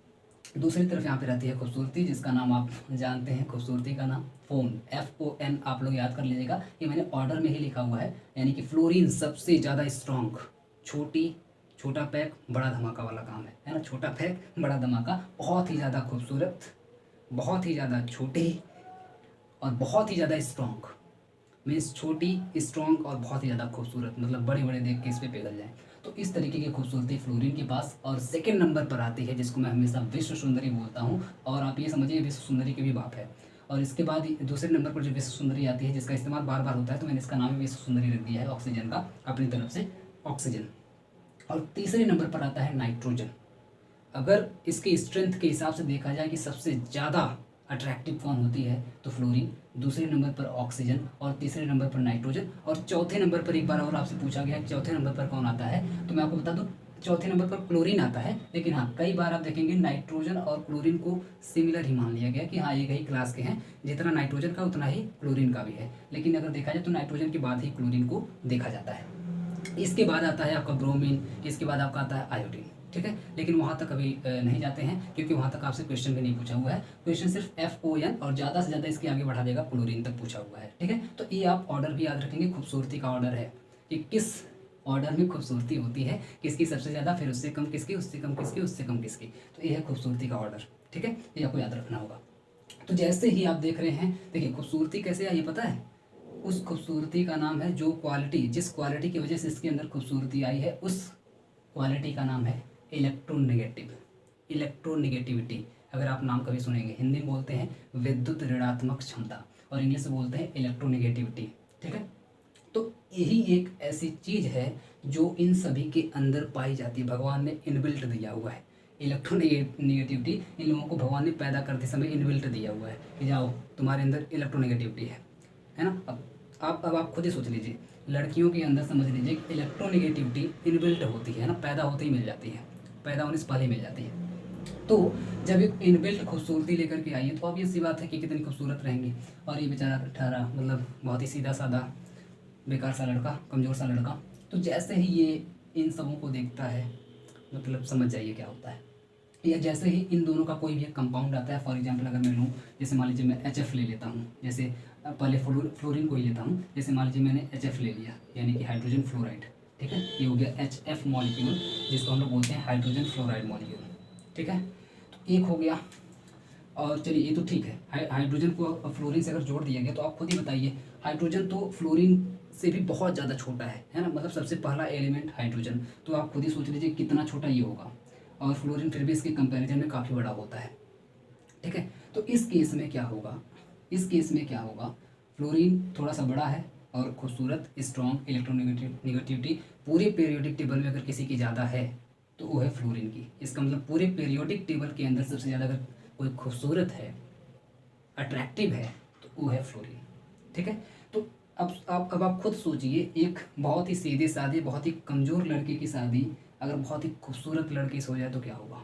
A: दूसरी तरफ यहाँ पे रहती है खूबसूरती, जिसका नाम आप जानते हैं, खूबसूरती का नाम फोन, FON आप लोग याद कर लीजिएगा। ये मैंने ऑर्डर में ही लिखा हुआ है, यानी कि फ्लोरीन सबसे ज़्यादा स्ट्रॉन्ग, छोटा पैक बड़ा धमाका वाला काम है ना। छोटा पैक बड़ा धमाका, बहुत ही ज़्यादा खूबसूरत, बहुत ही ज़्यादा छोटी और बहुत ही ज़्यादा स्ट्रॉन्ग। मीन्स छोटी, स्ट्रॉन्ग और बहुत ही ज़्यादा खूबसूरत, मतलब बड़े बड़े देख के इस पर पिघल जाए। तो इस तरीके की खूबसूरती फ्लोरीन के पास। और सेकंड नंबर पर आती है, जिसको मैं हमेशा विश्व सुंदरी बोलता हूँ, और आप ये समझिए विश्व सुंदरी के भी बाप है। और इसके बाद दूसरे नंबर पर जो विश्व सुंदरी आती है, जिसका इस्तेमाल बार बार होता है, तो मैंने इसका नाम विश्व सुंदरी रख दिया है, ऑक्सीजन का अपनी तरफ से, ऑक्सीजन। और तीसरे नंबर पर आता है नाइट्रोजन। अगर इसकी स्ट्रेंथ के हिसाब से देखा जाए कि सबसे ज़्यादा अट्रैक्टिव कौन होती है, तो फ्लोरीन, दूसरे नंबर पर ऑक्सीजन, और तीसरे नंबर पर नाइट्रोजन, और चौथे नंबर पर एक बार और आपसे पूछा गया कि चौथे नंबर पर कौन आता है, तो मैं आपको बता दूं चौथे नंबर पर क्लोरीन आता है। लेकिन हाँ, कई बार आप देखेंगे नाइट्रोजन और क्लोरीन को सिमिलर ही मान लिया गया कि हाँ एक ही क्लास के हैं, जितना नाइट्रोजन का उतना ही क्लोरीन का भी है। लेकिन अगर देखा जाए तो नाइट्रोजन के बाद ही क्लोरीन को देखा जाता है। इसके बाद आता है आपका ब्रोमीन, इसके बाद आपका आता है आयोडीन, ठीक है। लेकिन वहाँ तक अभी नहीं जाते हैं, क्योंकि वहाँ तक आपसे क्वेश्चन भी नहीं पूछा हुआ है। क्वेश्चन सिर्फ FON और ज़्यादा से ज़्यादा इसके आगे बढ़ा देगा, क्लोरीन तक पूछा हुआ है, ठीक है। तो ये आप ऑर्डर भी याद रखेंगे, खूबसूरती का ऑर्डर है कि किस ऑर्डर में खूबसूरती होती है, किसकी सबसे ज़्यादा, फिर उससे कम किसकी, उससे कम किसकी, उससे कम किसकी। तो ये है खूबसूरती का ऑर्डर, ठीक है, ये आपको याद रखना होगा। तो जैसे ही आप देख रहे हैं, देखिए खूबसूरती कैसे आई ये पता है, उस खूबसूरती का नाम है जो क्वालिटी, जिस क्वालिटी की वजह से इसके अंदर खूबसूरती आई है, उस क्वालिटी का नाम है इलेक्ट्रोनेगेटिव, इलेक्ट्रोनेगेटिविटी। अगर आप नाम कभी सुनेंगे, हिंदी में बोलते हैं विद्युत ऋणात्मक क्षमता, और इंग्लिश में बोलते हैं इलेक्ट्रोनेगेटिविटी, ठीक है। तो यही एक ऐसी चीज़ है जो इन सभी के अंदर पाई जाती है, भगवान ने इनबिल्ट दिया हुआ है। इलेक्ट्रोनेगेटिविटी इन लोगों को भगवान ने पैदा करते समय इनबिल्ट दिया हुआ है कि जाओ तुम्हारे अंदर इलेक्ट्रोनेगेटिविटी है ना। अब आप खुद ही सोच लीजिए, लड़कियों के अंदर समझ लीजिए इलेक्ट्रोनेगेटिविटी इनबिल्ट होती है ना, पैदा होते ही मिल जाती है, पैदा होने से पहले मिल जाती है। तो जब एक इनबिल्ट खूबसूरती लेकर के आई है, तो अब ये सी बात है कि कितनी खूबसूरत रहेंगी। और ये बेचारा ठहरा, मतलब बहुत ही सीधा साधा बेकार सा लड़का, कमज़ोर सा लड़का। तो जैसे ही ये इन सबों को देखता है, मतलब समझ जाइए क्या होता है। या जैसे ही इन दोनों का कोई भी एक कंपाउंड आता है, फॉर एग्जांपल अगर मैं लूँ, जैसे मान लीजिए मैं HF ले लेता हूँ, जैसे पहले फ्लोरीन को ही लेता हूँ, जैसे मान लीजिए मैंने HF ले लिया, यानी कि हाइड्रोजन फ्लोराइड, ठीक है, ये हो गया HF मॉलिक्यूल, जिसको हम लोग बोलते हैं हाइड्रोजन फ्लोराइड मॉलिक्यूल, ठीक है। तो एक हो गया, और चलिए ये तो ठीक है, हाइड्रोजन को फ्लोरीन से अगर जोड़ दिया गया, तो आप खुद ही बताइए, हाइड्रोजन तो फ्लोरीन से भी बहुत ज़्यादा छोटा है ना, मतलब सबसे पहला एलिमेंट हाइड्रोजन, तो आप खुद ही सोच लीजिए कितना छोटा ये होगा, और फ्लोरीन फिर भी इसके कंपैरिजन में काफ़ी बड़ा होता है, ठीक है। तो इस केस में क्या होगा, इस केस में क्या होगा, फ्लोरीन थोड़ा सा बड़ा है और खूबसूरत, स्ट्रॉन्ग, इलेक्ट्रोनेगेटिविटी पूरे पीरियोडिक टेबल में अगर किसी की ज़्यादा है तो वो है फ्लोरीन की। इसका मतलब पूरे पीरियोडिक टेबल के अंदर सबसे ज़्यादा अगर कोई खूबसूरत है, अट्रैक्टिव है, तो वो है फ्लोरीन, ठीक है। तो अब आप खुद सोचिए, एक बहुत ही सीधे साधे, बहुत ही कमज़ोर लड़के की शादी अगर बहुत ही खूबसूरत लड़के से हो जाए तो क्या होगा।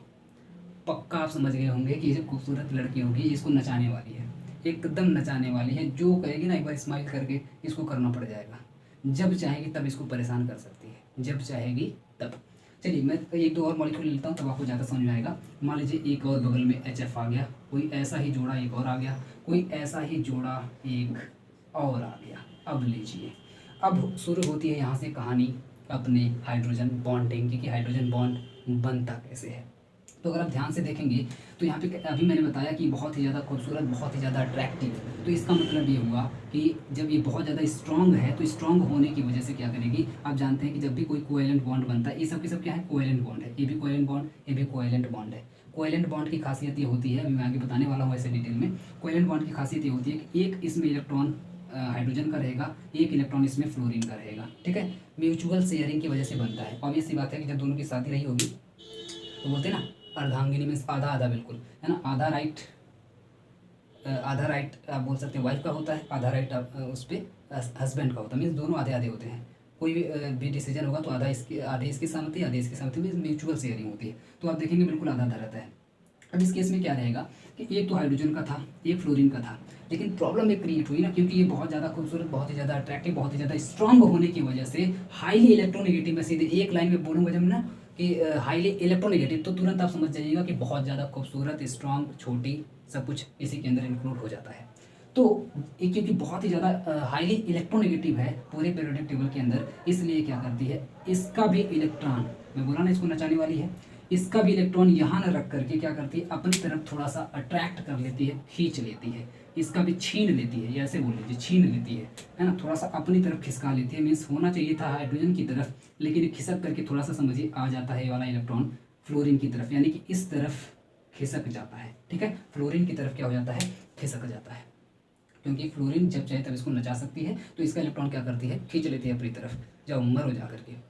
A: पक्का आप समझ गए होंगे कि ये जो खूबसूरत लड़की होगी इसको नचाने वाली है, एकदम नचाने वाली है। जो कहेगी ना एक बार स्माइल करके, इसको करना पड़ जाएगा। जब चाहेगी तब इसको परेशान कर सकती है, जब चाहेगी तब। चलिए मैं एक दो और मॉलिक्यूल लेता हूँ, तब आपको ज़्यादा समझ में आएगा। मान लीजिए एक और बगल में HF आ गया, कोई ऐसा ही जोड़ा एक और आ गया, कोई ऐसा ही जोड़ा एक और आ गया। अब लीजिए, अब शुरू होती है यहाँ से कहानी अपने हाइड्रोजन बॉन्डिंग की, कि हाइड्रोजन बॉन्ड बनता कैसे है। तो अगर आप ध्यान से देखेंगे तो यहाँ पे अभी मैंने बताया कि बहुत ही ज़्यादा खूबसूरत, बहुत ही ज़्यादा अट्रैक्टिव, तो इसका मतलब ये हुआ कि जब ये बहुत ज़्यादा स्ट्रॉन्ग है, तो स्ट्रॉन्ग होने की वजह से क्या करेगी, आप जानते हैं कि जब भी कोई कोवेलेंट बॉन्ड बनता है, ये सब के सब क्या है, कोवेलेंट बॉन्ड है, ये भी कोवेलेंट बॉन्ड, ये भी कोवेलेंट बॉन्ड है। कोवेलेंट बॉन्ड की खासियत ये होती है, अभी मैं आगे बताने वाला हूँ ऐसे डिटेल में। कोवेलेंट बॉन्ड की खासियत ये होती है कि एक इसमें इलेक्ट्रॉन हाइड्रोजन का रहेगा, एक इलेक्ट्रॉन इसमें फ्लोरीन का रहेगा, ठीक है। म्यूचुअल शेयरिंग की वजह से बनता है। ऑब्वियस सी बात है कि जब दोनों की शादी रही होगी तो बोलते हैं ना अर्धांगिनी मीन्स आधा आधा, बिल्कुल है ना। आधा राइट आप बोल सकते हैं वाइफ का होता है, आधा राइट उस पर हस्बैंड का होता है, मीन्स दोनों आधे आधे होते हैं। कोई भी डिसीजन होगा तो आधे इसकी सहमति, आधे इसकी सहमति, मीन्स म्यूचुअल शेयरिंग होती है। तो आप देखेंगे बिल्कुल आधा आधा रहता है। अब इस केस में क्या रहेगा कि एक तो हाइड्रोजन का था, एक फ्लोरीन का था, लेकिन प्रॉब्लम एक क्रिएट हुई ना, क्योंकि ये बहुत ज़्यादा खूबसूरत, बहुत ही ज़्यादा अट्रैक्टिव, बहुत ही ज़्यादा स्ट्रॉन्ग होने की वजह से हाईली इलेक्ट्रोनेगेटिव, में सीधे एक लाइन में बोलूँगा जब ना, कि हाईली इलेक्ट्रोनेगेटिव, तो तुरंत आप समझ जाइएगा कि बहुत ज़्यादा खूबसूरत, स्ट्रॉन्ग, छोटी, सब कुछ इसी के अंदर इंक्लूड हो जाता है। तो ये क्योंकि बहुत ही ज़्यादा हाईली इलेक्ट्रोनेगेटिव है पूरे पीरियोडिक टेबल के अंदर, इसलिए क्या करती है, इसका भी इलेक्ट्रॉन, मैं बोला ना इसको नचाने वाली है, इसका भी इलेक्ट्रॉन यहाँ न रख करके क्या करती है, अपनी तरफ थोड़ा सा अट्रैक्ट कर लेती है, खींच लेती है, इसका भी छीन लेती है, या ऐसे बोल लीजिए छीन लेती है ना, थोड़ा सा अपनी तरफ खिसका लेती है। मीन्स होना चाहिए था हाइड्रोजन की तरफ, लेकिन खिसक करके थोड़ा सा समझिए आ जाता है ये वाला इलेक्ट्रॉन फ्लोरीन की तरफ, यानी कि इस तरफ खिसक जाता है। ठीक है, फ्लोरीन की तरफ क्या हो जाता है, खिसक जाता है, क्योंकि फ्लोरीन जब चाहे तब इसको नचा सकती है, तो इसका इलेक्ट्रॉन क्या करती है, खींच लेती है अपनी तरफ, जब मर हो जा करके।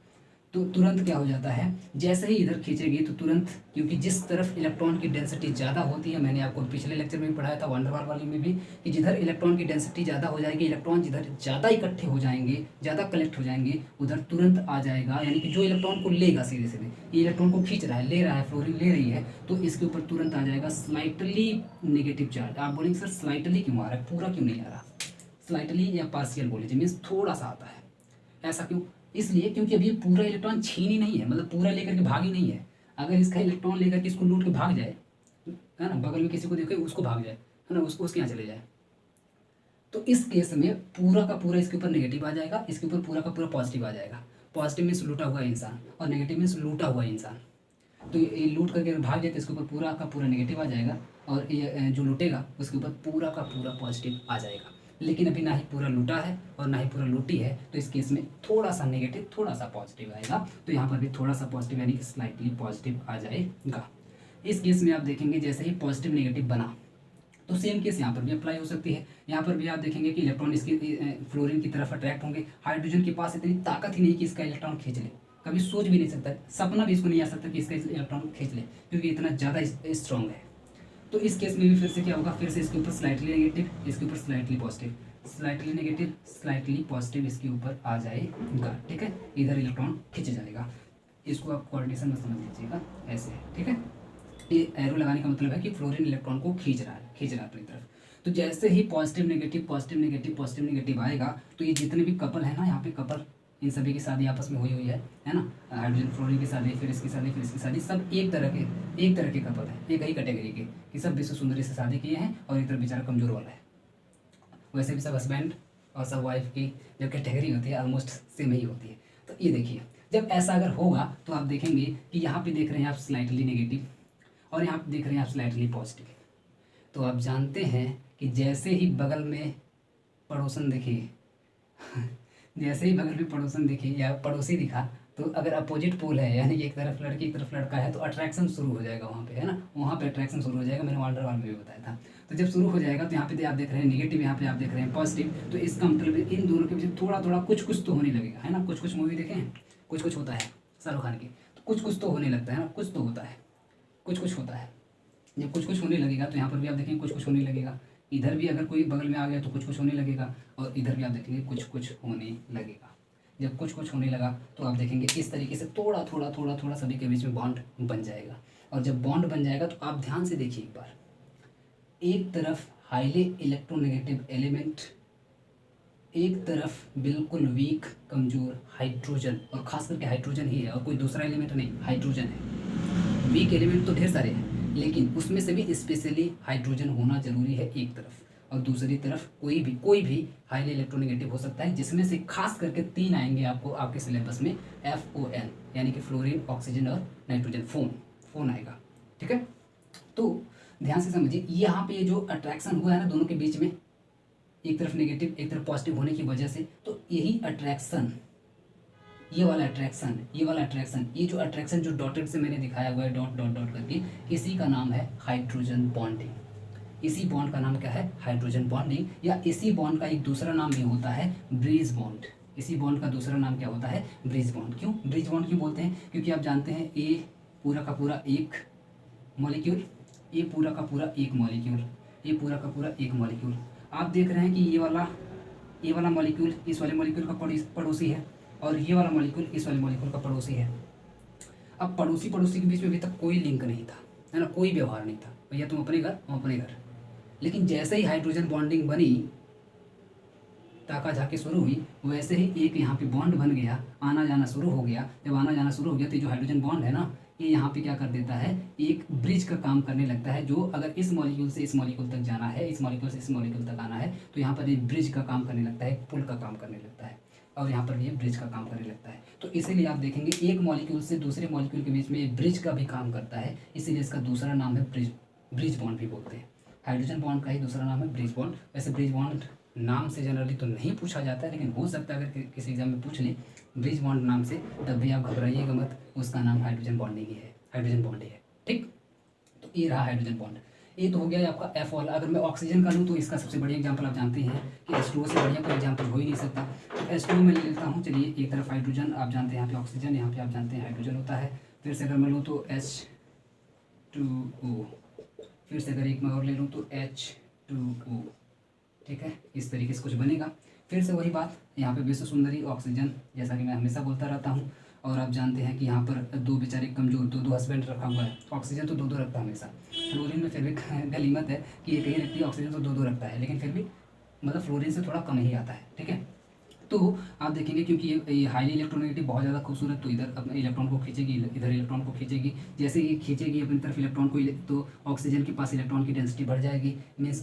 A: तो तुरंत क्या हो जाता है, जैसे ही इधर खींचेगी तो तुरंत, क्योंकि जिस तरफ इलेक्ट्रॉन की डेंसिटी ज़्यादा होती है, मैंने आपको पिछले लेक्चर में भी पढ़ाया था वंडरवाल वाली में भी, कि जिधर इलेक्ट्रॉन की डेंसिटी ज़्यादा हो जाएगी, इलेक्ट्रॉन जिधर ज़्यादा इकट्ठे हो जाएंगे, ज़्यादा कलेक्ट हो जाएंगे, उधर तुरंत आ जाएगा, यानी कि जो इलेक्ट्रॉन को लेगा सीधे सीधे, ये इलेक्ट्रॉन को खींच रहा है, ले रहा है, फ्लोरीन ले रही है, तो इसके ऊपर तुरंत आ जाएगा स्लाइटली नेगेटिव चार्ज। आप बोलेंगे सर स्लाइटली क्यों आ रहा है, पूरा क्यों नहीं आ रहा, स्लाइटली या पार्शियल बोल लीजिए, मीन्स थोड़ा सा आता है। ऐसा क्यों, इसलिए क्योंकि अभी पूरा इलेक्ट्रॉन छीन ही नहीं है, मतलब पूरा लेकर के भाग ही नहीं है। अगर इसका इलेक्ट्रॉन लेकर के इसको लूट के भाग जाए, है ना, बगल में किसी को देखे उसको भाग जाए, है ना, उसके यहाँ चले जाए, तो इस केस में पूरा का पूरा इसके ऊपर नेगेटिव आ जाएगा, इसके ऊपर पूरा का पूरा पॉजिटिव आ जाएगा। पॉजिटिव मीन्स लूटा हुआ इंसान, और नेगेटिव मीन्स लूटा हुआ इंसान। तो ये लूट करके भाग जाए तो इसके ऊपर पूरा का पूरा नेगेटिव आ जाएगा, और ये जो लूटेगा उसके ऊपर पूरा का पूरा पॉजिटिव आ जाएगा। लेकिन अभी ना ही पूरा लूटा है और ना ही पूरा लूटी है, तो इस केस में थोड़ा सा नेगेटिव थोड़ा सा पॉजिटिव आएगा। तो यहाँ पर भी थोड़ा सा पॉजिटिव यानी कि स्लाइटली पॉजिटिव आ जाएगा। इस केस में आप देखेंगे जैसे ही पॉजिटिव नेगेटिव बना, तो सेम केस यहाँ पर भी अप्लाई हो सकती है। यहाँ पर भी आप देखेंगे कि इलेक्ट्रॉन इसकी फ्लोरीन की तरफ अट्रैक्ट होंगे। हाइड्रोजन के पास इतनी ताकत ही नहीं कि इसका इलेक्ट्रॉन खींच ले, कभी सोच भी नहीं सकता, सपना भी इसको नहीं आ सकता कि इसका इलेक्ट्रॉन खींच ले, क्योंकि इतना ज़्यादा स्ट्रॉन्ग है। तो इस केस में भी फिर से क्या होगा, फिर से इसके ऊपर स्लाइटली नेगेटिव, इसके ऊपर slightly positive, slightly negative, slightly positive इसके ऊपर आ जाएगा। ठीक है, इधर इलेक्ट्रॉन खींच जाएगा। इसको आप कोऑर्डिनेशन में समझ लीजिएगा ऐसे। ठीक है, ये एरो लगाने का मतलब है कि फ्लोरीन इलेक्ट्रॉन को खींच रहा है अपनी तरफ। तो जैसे ही positive negative positive negative positive negative आएगा, तो ये जितने भी कपल है ना, यहाँ पे कपल, इन सभी की शादी आपस में हुई है ना, हाइड्रोजन फ्लोरीन की शादी, फिर इसकी शादी, फिर इसकी शादी, सब एक तरह के कपल है, एक ही कैटेगरी के, कि सब विश्व सुंदरी से शादी किए हैं, और एक तरफ बेचारा कमजोर वाला है। वैसे भी सब हस्बैंड और सब वाइफ की जो कैटेगरी होती है ऑलमोस्ट सेम ही होती है। तो ये देखिए, जब ऐसा अगर होगा तो आप देखेंगे कि यहाँ पे देख रहे हैं आप स्लाइटली नेगेटिव, और यहाँ पे देख रहे हैं आप स्लाइटली पॉजिटिव। तो आप जानते हैं कि जैसे ही बगल में पड़ोसन दिखे जैसे ही बगल में पड़ोसन दिखे या पड़ोसी दिखा, तो अगर अपोजिट पोल है, यानी कि एक तरफ लड़की एक तरफ लड़का है, तो अट्रैक्शन शुरू हो जाएगा वहाँ पे, है ना, वहाँ पे अट्रैक्शन शुरू हो जाएगा। मैंने वंडरवाल में भी बताया था। तो जब शुरू हो जाएगा तो यहाँ पे आप देख रहे हैं नेगेटिव, यहाँ पे आप देख रहे हैं पॉजिटिव, तो इसका मतलब इन दोनों के बीच थोड़ा थोड़ा कुछ तो होने लगेगा, है ना। कुछ मूवी देखे हैं, कुछ होता है शाहरुख खान की, तो कुछ तो होने लगता है ना, कुछ तो होता है, कुछ होता है। जब कुछ होने लगेगा तो यहाँ पर भी आप देखेंगे कुछ होने लगेगा, इधर भी अगर कोई बगल में आ गया तो कुछ होने लगेगा, और इधर भी आप देखेंगे कुछ होने लगेगा। जब कुछ होने लगा तो आप देखेंगे इस तरीके से थोड़ा सभी के बीच में बॉन्ड बन जाएगा। और जब बॉन्ड बन जाएगा तो आप ध्यान से देखिए एक बार, एक तरफ हाईली इलेक्ट्रोनेगेटिव एलिमेंट, एक तरफ बिल्कुल वीक कमजोर हाइड्रोजन, और खास करके हाइड्रोजन ही है और कोई दूसरा एलिमेंट नहीं, हाइड्रोजन है। वीक एलिमेंट तो ढेर सारे हैं, लेकिन उसमें से भी स्पेशली हाइड्रोजन होना जरूरी है एक तरफ, और दूसरी तरफ कोई भी हाईली इलेक्ट्रोनेगेटिव हो सकता है, जिसमें से खास करके 3 आएंगे आपको आपके सिलेबस में, FON, यानी कि फ्लोरीन, ऑक्सीजन और नाइट्रोजन, फोन आएगा। ठीक है, तो ध्यान से समझिए, यहाँ पे ये जो अट्रैक्शन हुआ है ना दोनों के बीच में, एक तरफ नेगेटिव एक तरफ पॉजिटिव होने की वजह से, तो यही अट्रैक्शन, ये वाला अट्रैक्शन, ये जो अट्रैक्शन जो डॉटेड से मैंने दिखाया हुआ है, डॉट करके, इसी का नाम है हाइड्रोजन बॉन्डिंग। इसी बॉन्ड का नाम क्या है, हाइड्रोजन बॉन्डिंग, या इसी बॉन्ड का एक दूसरा नाम भी होता है ब्रिज बॉन्ड। इसी बॉन्ड का दूसरा नाम क्या होता है, ब्रिज बॉन्ड। क्यों ब्रिज बॉन्ड क्यों बोलते हैं, क्योंकि आप जानते हैं ए पूरा का पूरा एक मॉलिक्यूल, ये पूरा का पूरा एक मॉलिक्यूल, ये पूरा का पूरा एक मॉलिक्यूल। आप देख रहे हैं कि ये वाला मॉलिक्यूल इस वाले मॉलिक्यूल का पड़ोसी है, और ये वाला मॉलिक्यूल इस वाले मॉलिक्यूल का पड़ोसी है। अब पड़ोसी के बीच में अभी तक कोई लिंक नहीं था, है ना, कोई व्यवहार नहीं था, भैया तुम अपने घर हम अपने घर। लेकिन जैसे ही हाइड्रोजन बॉन्डिंग बनी, ताका झाकी शुरू हुई, वैसे ही एक यहाँ पे बॉन्ड बन गया, आना जाना शुरू हो गया। जब आना जाना शुरू हो गया तो जो हाइड्रोजन बॉन्ड है ना, ये यहाँ पे क्या कर देता है, एक ब्रिज का काम करने लगता है। जो अगर इस मॉलिक्यूल से इस मॉलिक्यूल तक जाना है, इस मॉलिक्यूल से इस मॉलिक्यूल तक आना है, तो यहाँ पर एक ब्रिज का काम करने लगता है, पुल का काम करने लगता है, और यहाँ पर भी ये ब्रिज का काम करने लगता है। तो इसीलिए आप देखेंगे एक मॉलिक्यूल से दूसरे मॉलिक्यूल के बीच में एक ब्रिज का भी काम करता है, इसीलिए इसका दूसरा नाम है ब्रिज बॉन्ड भी बोलते हैं। हाइड्रोजन बॉन्ड का ही दूसरा नाम है ब्रिज बॉन्ड। वैसे ब्रिज बॉन्ड नाम से जनरली तो नहीं पूछा जाता है, लेकिन हो सकता है अगर किसी एग्जाम में पूछ ले ब्रिज बॉन्ड नाम से, तब भी आप घबराइएगा मत, उसका नाम हाइड्रोजन बॉन्ड ही है, हाइड्रोजन बॉन्ड ही है। ठीक, तो ये रहा हाइड्रोजन बॉन्ड। ये तो हो गया आपका एफ वाला। अगर मैं ऑक्सीजन का लूँ तो इसका सबसे बढ़िया एग्जांपल आप जानते हैं कि H2O से बढ़िया कोई एग्जांपल हो ही नहीं सकता। तो H2O में ले लेता हूँ। चलिए, एक तरफ हाइड्रोजन, आप जानते हैं यहाँ पे ऑक्सीजन, यहाँ पे आप जानते हैं हाइड्रोजन होता है। फिर से अगर मैं लूँ तो H2O, फिर से अगर एक मैं और ले लूँ तो H2O। ठीक है, इस तरीके से कुछ बनेगा। फिर से वही बात, यहाँ पे विश्व सुंदरी ऑक्सीजन, जैसा कि मैं हमेशा बोलता रहता हूँ। और आप जानते हैं कि यहाँ पर दो बेचारे कमजोर, दो हस्बैंड रखा हुआ है। ऑक्सीजन तो दो रखता है हमेशा, फ्लोरीन में फिर भी गलीमत है कि एक ही रखती है, ऑक्सीजन तो दो रखता है, लेकिन फिर भी मतलब फ्लोरीन से थोड़ा कम ही आता है। ठीक है, तो आप देखेंगे क्योंकि ये हाईली इलेक्ट्रोनेगेटिव बहुत ज़्यादा खूबसूरत, तो इधर अपने इलेक्ट्रॉन को खींचेगी, इधर इलेक्ट्रॉन को खींचेगी। जैसे ये खींचेगी अपनी तरफ इलेक्ट्रॉन को, तो ऑक्सीजन के पास इलेक्ट्रॉन की डेंसिटी बढ़ जाएगी। मीन्स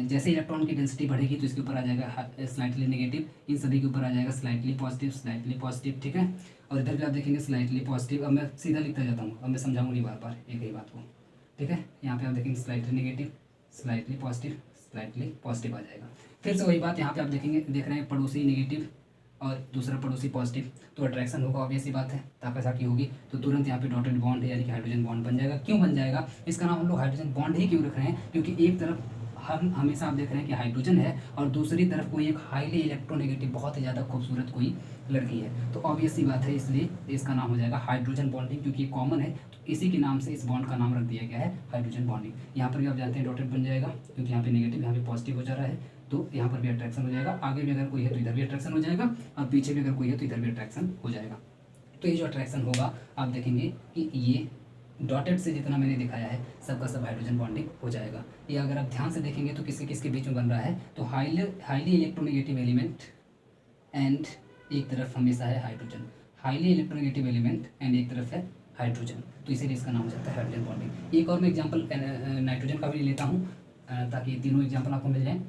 A: जैसे इलेक्ट्रॉन की डेंसिटी बढ़ेगी तो इसके ऊपर आ जाएगा स्लाइटली नेगेटिव, इन सभी के ऊपर आ जाएगा स्लाइटली पॉजिटिव, स्लाइटली पॉजिटिव। ठीक है, और इधर भी आप देखेंगे स्लाइटली पॉजिटिव। अब मैं सीधा लिखता जाता हूँ, अब मैं समझाऊंगा नहीं बार बार एक ही बात को। ठीक है, यहाँ पे आप देखेंगे slightly negative, slightly positive, slightly positive आ जाएगा। फिर से वही बात, यहाँ पे आप देखेंगे, देख रहे हैं पड़ोसी नेगेटिव और दूसरा पड़ोसी पॉजिटिव, तो अट्रैक्शन होगा, ऑब्वियस सी बात है, ताकाझाकी होगी, तो तुरंत यहाँ पे डॉटेड बॉन्ड है, यानी कि हाइड्रोजन बॉन्ड बन जाएगा। क्यों बन जाएगा, इसका नाम हम लोग हाइड्रोजन बॉन्ड ही क्यों रख रहे हैं, क्योंकि एक तरफ हम हमेशा आप देख रहे हैं कि हाइड्रोजन है और दूसरी तरफ कोई एक हाईली इलेक्ट्रोनेगेटिव बहुत ही ज़्यादा खूबसूरत कोई लड़की है, तो ऑब्वियस सी बात है, इसलिए इसका नाम हो जाएगा हाइड्रोजन बॉन्डिंग। क्योंकि ये कॉमन है, तो इसी के नाम से इस बॉन्ड का नाम रख दिया गया है हाइड्रोजन बॉन्डिंग। यहाँ पर भी आप जानते हैं डॉटेड बन जाएगा, क्योंकि यहाँ पे नेगेटिव, यहाँ पे पॉजिटिव हो जा रहा है, तो यहाँ पर भी अट्रैक्शन हो जाएगा। आगे भी अगर कोई है तो इधर भी अट्रैक्शन हो जाएगा, और पीछे भी अगर कोई है तो इधर भी अट्रैक्शन हो जाएगा। तो ये जो अट्रैक्शन होगा, आप देखेंगे कि ये डॉटेड से जितना मैंने दिखाया है सबका सब हाइड्रोजन बॉन्डिंग हो जाएगा। ये अगर आप ध्यान से देखेंगे तो किसके किसके बीच में बन रहा है, तो हाईली इलेक्ट्रोनेगेटिव एलिमेंट एंड एक तरफ हमेशा है hydrogen, highly electronegative element and एक तरफ है हाइड्रोजन, तो इसीलिए इसका नाम हो जाता है हाइड्रोजन बॉन्डिंग। एक और मैं एग्जाम्पल नाइट्रोजन का भी लेता हूँ, ताकि तीनों एग्जाम्पल आपको मिल जाएँ।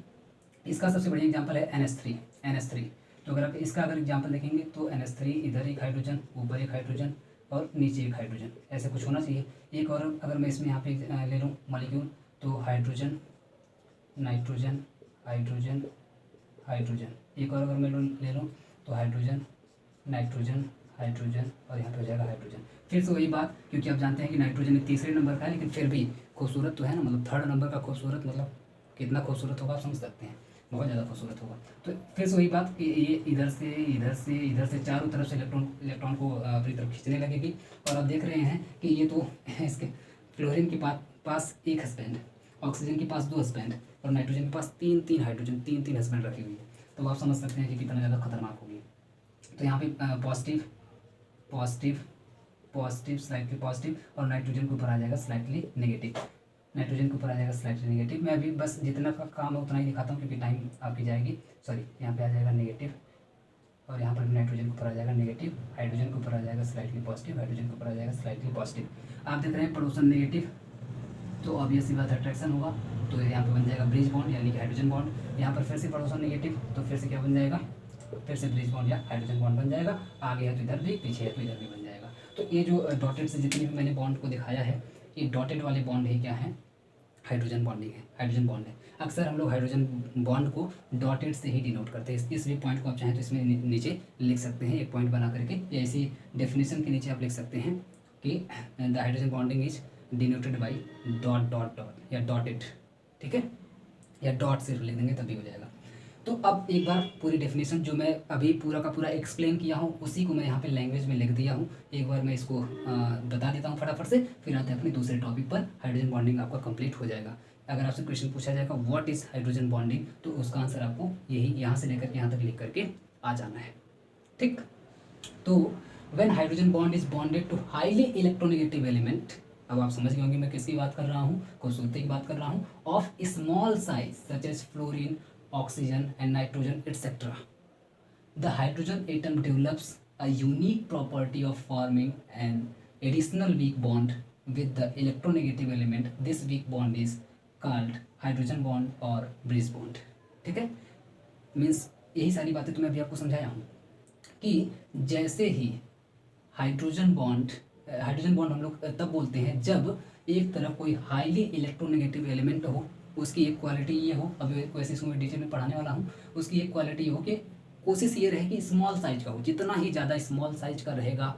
A: इसका सबसे बढ़िया एग्जाम्पल है NH3। तो अगर आप इसका अगर एग्जाम्पल देखेंगे तो NH3, इधर एक हाइड्रोजन, ऊपर एक हाइड्रोजन और नीचे एक हाइड्रोजन, ऐसे कुछ होना चाहिए। एक और अगर मैं इसमें यहाँ पे ले लूँ मॉलिक्यूल, तो हाइड्रोजन, नाइट्रोजन, हाइड्रोजन, हाइड्रोजन। एक और अगर मैं ले लूँ तो हाइड्रोजन, नाइट्रोजन, हाइड्रोजन, और यहाँ पे हो जाएगा हाइड्रोजन। फिर से वही बात, क्योंकि आप जानते हैं कि नाइट्रोजन तीसरे नंबर का है, लेकिन फिर भी खूबसूरत तो है ना, मतलब थर्ड नंबर का खूबसूरत, मतलब कितना खूबसूरत होगा आप समझ सकते हैं, बहुत ज़्यादा खूबसूरत होगा। तो फिर से वही बात कि ये इधर से इधर से इधर से चारों तरफ से इलेक्ट्रॉन को अपनी तरफ खींचने लगेगी। और आप देख रहे हैं कि ये तो इसके फ्लोरीन के पास एक हस्बैंड, ऑक्सीजन के पास दो हस्बैंड, और नाइट्रोजन के पास तीन हाइड्रोजन, तीन हस्बैंड रखी हुई है, तो आप समझ सकते हैं कि कितना ज़्यादा खतरनाक होगी। तो यहाँ पे positive positive positive, slightly positive, और नाइट्रोजन के ऊपर आ जाएगा स्लाइटली नेगेटिव, नाइट्रोजन के ऊपर आ जाएगा स्लाइटली नेगेटिव। मैं अभी बस जितना का काम है उतना ही दिखाता हूँ, क्योंकि टाइम आपकी जाएगी। सॉरी, यहाँ पे आ जाएगा नेगेटिव, और यहाँ पर भी नाइट्रोजन के ऊपर आ जाएगा नेगेटिव, हाइड्रोजन के ऊपर आ जाएगा स्लाइटली पॉजिटिव, हाइड्रोजन के ऊपर आ जाएगा स्लाइटली पॉजिटिव। आप देख रहे हैं पड़ोसन नेगेटिव, तो ऑब्वियस सी बात अट्रैक्शन होगा, तो यहाँ पे बन जाएगा ब्रिज बॉन्ड, यानी कि हाइड्रोजन बॉन्ड। यहाँ पर फिर से पड़ोसन नेगेटिव, तो फिर से क्या बन जाएगा, फिर से ब्रिज बॉन्ड या हाइड्रोजन बॉन्ड बन जाएगा। आगे है तो इधर भी, पीछे है तो इधर भी बन जाएगा। तो ये जो डॉटेड से जितने भी मैंने बॉन्ड को दिखाया है, ये डॉटेड वाले बॉन्ड ही क्या है, हाइड्रोजन बॉन्डिंग है, हाइड्रोजन बॉन्ड है। अक्सर हम लोग हाइड्रोजन बॉन्ड को डॉटेड से ही डिनोट करते हैं। इस भी पॉइंट को आप चाहें तो इसमें नीचे लिख सकते हैं, एक पॉइंट बना करके, या ऐसी डेफिनेशन के नीचे आप लिख सकते हैं कि the hydrogen bonding is denoted by dot dot dot या डॉटेड। ठीक है, या डॉट सिर्फ लिख देंगे तभी हो जाएगा। तो अब एक बार पूरी डेफिनेशन जो मैं अभी पूरा का पूरा एक्सप्लेन किया हूँ, उसी को मैं यहाँ पे लैंग्वेज में लिख दिया हूँ। एक बार मैं इसको बता देता हूँ फटाफट से, फिर आते हैं अपने दूसरे टॉपिक पर। हाइड्रोजन बॉन्डिंग आपका कंप्लीट हो जाएगा। अगर आपसे क्वेश्चन पूछा जाएगा व्हाट इज़ हाइड्रोजन बॉन्डिंग, तो उसका आंसर आपको यही यहाँ से लेकर यहाँ तक लिख करके आ जाना है। ठीक, तो when hydrogen bond is bonded to highly electronegative element, अब आप समझ गए होंगे मैं किसकी बात कर रहा हूँ, खूबसूरती की बात कर रहा हूँ, of small size such as fluorine, oxygen and nitrogen, etc. The hydrogen atom develops a unique property of forming an additional weak bond with the electronegative element. This weak bond is called hydrogen bond or bridge bond. ठीक है, means यही सारी बातें तो मैं अभी आपको समझाया हूँ कि जैसे ही हाइड्रोजन बॉन्ड हम लोग तब बोलते हैं जब एक तरफ कोई हाईली इलेक्ट्रोनेगेटिव एलिमेंट हो, उसकी एक क्वालिटी ये हो, अभी वैसे इसको मैं डिटेल में पढ़ाने वाला हूँ, उसकी एक क्वालिटी हो कि कोशिश ये रहे कि स्मॉल साइज का हो, जितना ही ज़्यादा स्मॉल साइज का रहेगा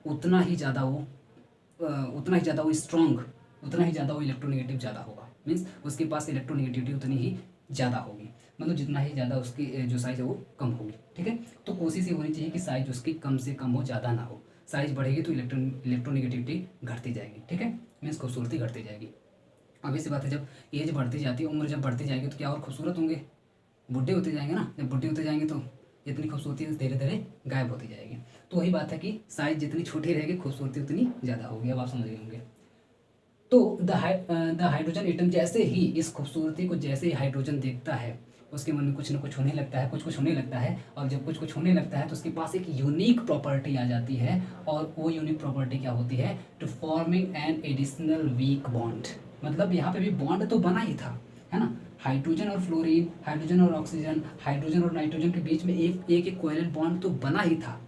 A: उतना ही ज़्यादा वो स्ट्रॉन्ग, उतना ही ज़्यादा वो इलेक्ट्रोनेगेटिव ज़्यादा होगा, मीन्स उसके पास इलेक्ट्रोनेगेटिविटी उतनी ही ज़्यादा होगी, मतलब जितना ही ज़्यादा उसकी जो साइज़ है वो कम होगी। ठीक है, तो कोशिश ये होनी चाहिए कि साइज उसकी कम से कम हो, ज़्यादा ना हो। साइज बढ़ेगी तो इलेक्ट्रोनेगेटिविटी घटती जाएगी। ठीक है, मीन्स खूबसूरती घटती जाएगी। अब ऐसी बात है, जब एज बढ़ती जाती है, उम्र जब बढ़ती जाएगी तो क्या और खूबसूरत होंगे, बुढ़े होते जाएंगे ना। जब बुढ़े होते जाएंगे तो जितनी खूबसूरती धीरे धीरे गायब होती जाएगी। तो वही बात है कि साइज जितनी छोटी रहेगी खूबसूरती उतनी ज़्यादा होगी। अब आप समझ गए होंगे। तो द हाइड्रोजन एटम जैसे ही इस खूबसूरती को, जैसे ही हाइड्रोजन देखता है उसके मन में कुछ ना कुछ होने लगता है, कुछ होने लगता है। और जब कुछ होने लगता है तो उसके पास एक यूनिक प्रॉपर्टी आ जाती है, और वो यूनिक प्रॉपर्टी क्या होती है, to forming an additional weak bond. मतलब यहाँ पे भी बॉन्ड तो बना ही था, है ना। हाइड्रोजन और फ्लोरीन, हाइड्रोजन और ऑक्सीजन, हाइड्रोजन और नाइट्रोजन के बीच में एक कोवेलेंट बॉन्ड तो बना ही था,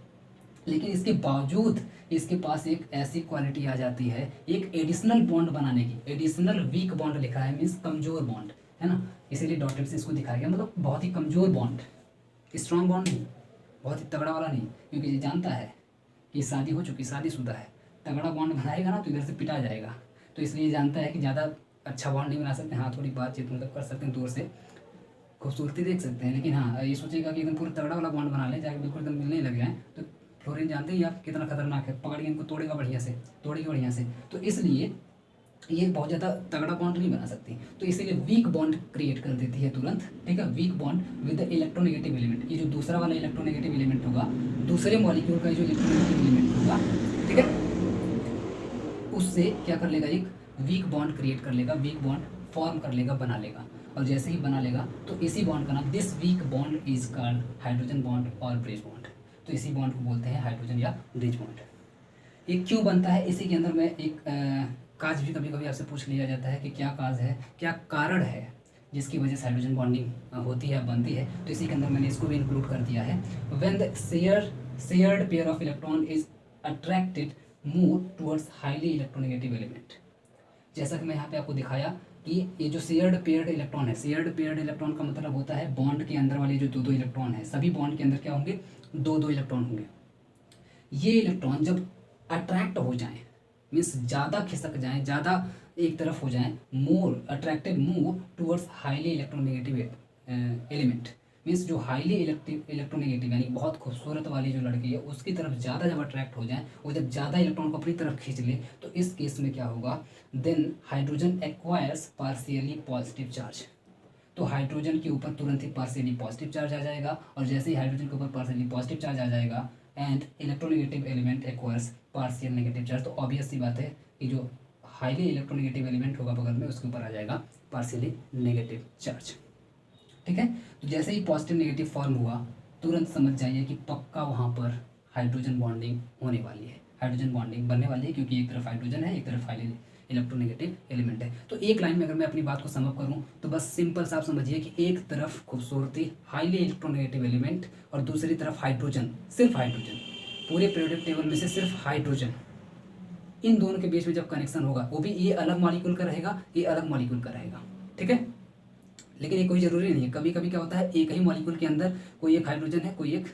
A: लेकिन इसके बावजूद इसके पास एक ऐसी क्वालिटी आ जाती है, एक एडिशनल बॉन्ड बनाने की। एडिशनल वीक बॉन्ड लिखा है, मीन्स कमजोर बॉन्ड, है ना, इसीलिए डॉटेड से इसको दिखाया गया। मतलब बहुत ही कमजोर बॉन्ड, स्ट्रॉन्ग बॉन्ड नहीं, बहुत ही तगड़ा वाला नहीं, क्योंकि ये जानता है कि शादी हो चुकी, शादीशुदा है, तगड़ा बॉन्ड बनाएगा ना तो इधर से पिटा जाएगा। तो इसलिए जानता है कि ज़्यादा अच्छा बॉन्ड नहीं बना सकते। हाँ, थोड़ी बातचीत मतलब कर सकते हैं, दूर से खूबसूरती देख सकते हैं, लेकिन हाँ ये सोचेगा कि एकदम पूरा तगड़ा वाला बॉन्ड बना ले, जाके बिल्कुल एकदम मिलने लग जाए। तो फ्लोरीन जानते ही आप कितना खतरनाक है, पकड़ के इनको तोड़ेगा बढ़िया से। तो इसलिए ये बहुत ज़्यादा तगड़ा बॉन्ड नहीं बना सकती, तो इसीलिए वीक बॉन्ड क्रिएट कर देती है तुरंत। ठीक है, weak bond with the electronegative element. ये जो दूसरा वाला इलेक्ट्रोनेगेटिव एलिमेंट होगा, दूसरे मॉलिक्यूल का जो इलेक्ट्रोनेगेटिव एलिमेंट होगा, ठीक है, उससे क्या कर लेगा, एक वीक बॉन्ड क्रिएट कर लेगा, वीक बॉन्ड फॉर्म कर लेगा, बना लेगा। और जैसे ही बना लेगा तो इसी बॉन्ड का नाम, this weak bond is called hydrogen bond और ब्रिज बॉन्ड। तो इसी बॉन्ड को बोलते हैं हाइड्रोजन या ब्रिज बॉन्ड। ये क्यों बनता है, इसी के अंदर में एक काज भी कभी कभी आपसे पूछ लिया जाता है कि क्या काज है, क्या कारण है जिसकी वजह से हाइड्रोजन बॉन्डिंग होती है, बनती है। तो इसी के अंदर मैंने इसको भी इंक्लूड कर दिया है। When the shared pair of electron is attracted move towards highly electronegative element. जैसा कि मैं यहाँ पे आपको दिखाया कि ये जो शेयर्ड पेयर्ड इलेक्ट्रॉन है, शेयर्ड पेयर्ड इलेक्ट्रॉन का मतलब होता है बॉन्ड के अंदर वाले जो दो इलेक्ट्रॉन है, सभी बॉन्ड के अंदर क्या होंगे, दो इलेक्ट्रॉन होंगे। ये इलेक्ट्रॉन जब अट्रैक्ट हो जाएं, मीन्स ज़्यादा खिसक जाएं, ज़्यादा एक तरफ हो जाएं, मोर attracted move towards highly electronegative element. Means जो हाईली इलेक्ट्रोनेगेटिव यानी बहुत खूबसूरत वाली जो लड़की है उसकी तरफ ज़्यादा जब अट्रैक्ट हो जाए, वो जब ज़्यादा इलेक्ट्रॉन को अपनी तरफ खींच ले, तो इस केस में क्या होगा, then hydrogen acquires partially positive charge. तो हाइड्रोजन के ऊपर तुरंत ही पार्शियली पॉजिटिव चार्ज आ जाएगा, और जैसे ही हाइड्रोजन के ऊपर पार्शियली पॉजिटिव चार्ज आ जाएगा and electronegative element acquires partial negative charge, तो ऑब्वियस सी बात है कि जो हाईली इलेक्ट्रोनेगेटिव एलिमेंट होगा बगल में, उसके ऊपर आ जाएगा पार्शियली नेगेटिव चार्ज। ठीक है, तो जैसे ही पॉजिटिव नेगेटिव फॉर्म हुआ, तुरंत समझ जाइए कि पक्का वहाँ पर हाइड्रोजन बॉन्डिंग होने वाली है, हाइड्रोजन बॉन्डिंग बनने वाली है, क्योंकि एक तरफ हाइड्रोजन है, एक तरफ हाईली इलेक्ट्रोनेगेटिव एलिमेंट है। तो एक लाइन में अगर मैं अपनी बात को समअप करूं तो बस सिंपल सा आप समझिए कि एक तरफ खूबसूरती हाईली इलेक्ट्रोनेगेटिव एलिमेंट और दूसरी तरफ हाइड्रोजन, सिर्फ हाइड्रोजन, पूरे पीरियोडिक टेबल में से सिर्फ हाइड्रोजन। इन दोनों के बीच में जब कनेक्शन होगा, वो भी ये अलग मॉलिक्यूल का रहेगा, ये अलग मॉलिक्यूल का रहेगा। ठीक है, लेकिन ये कोई ज़रूरी नहीं है। कभी कभी क्या होता है, एक ही मॉलिक्यूल के अंदर कोई एक हाइड्रोजन है, कोई एक,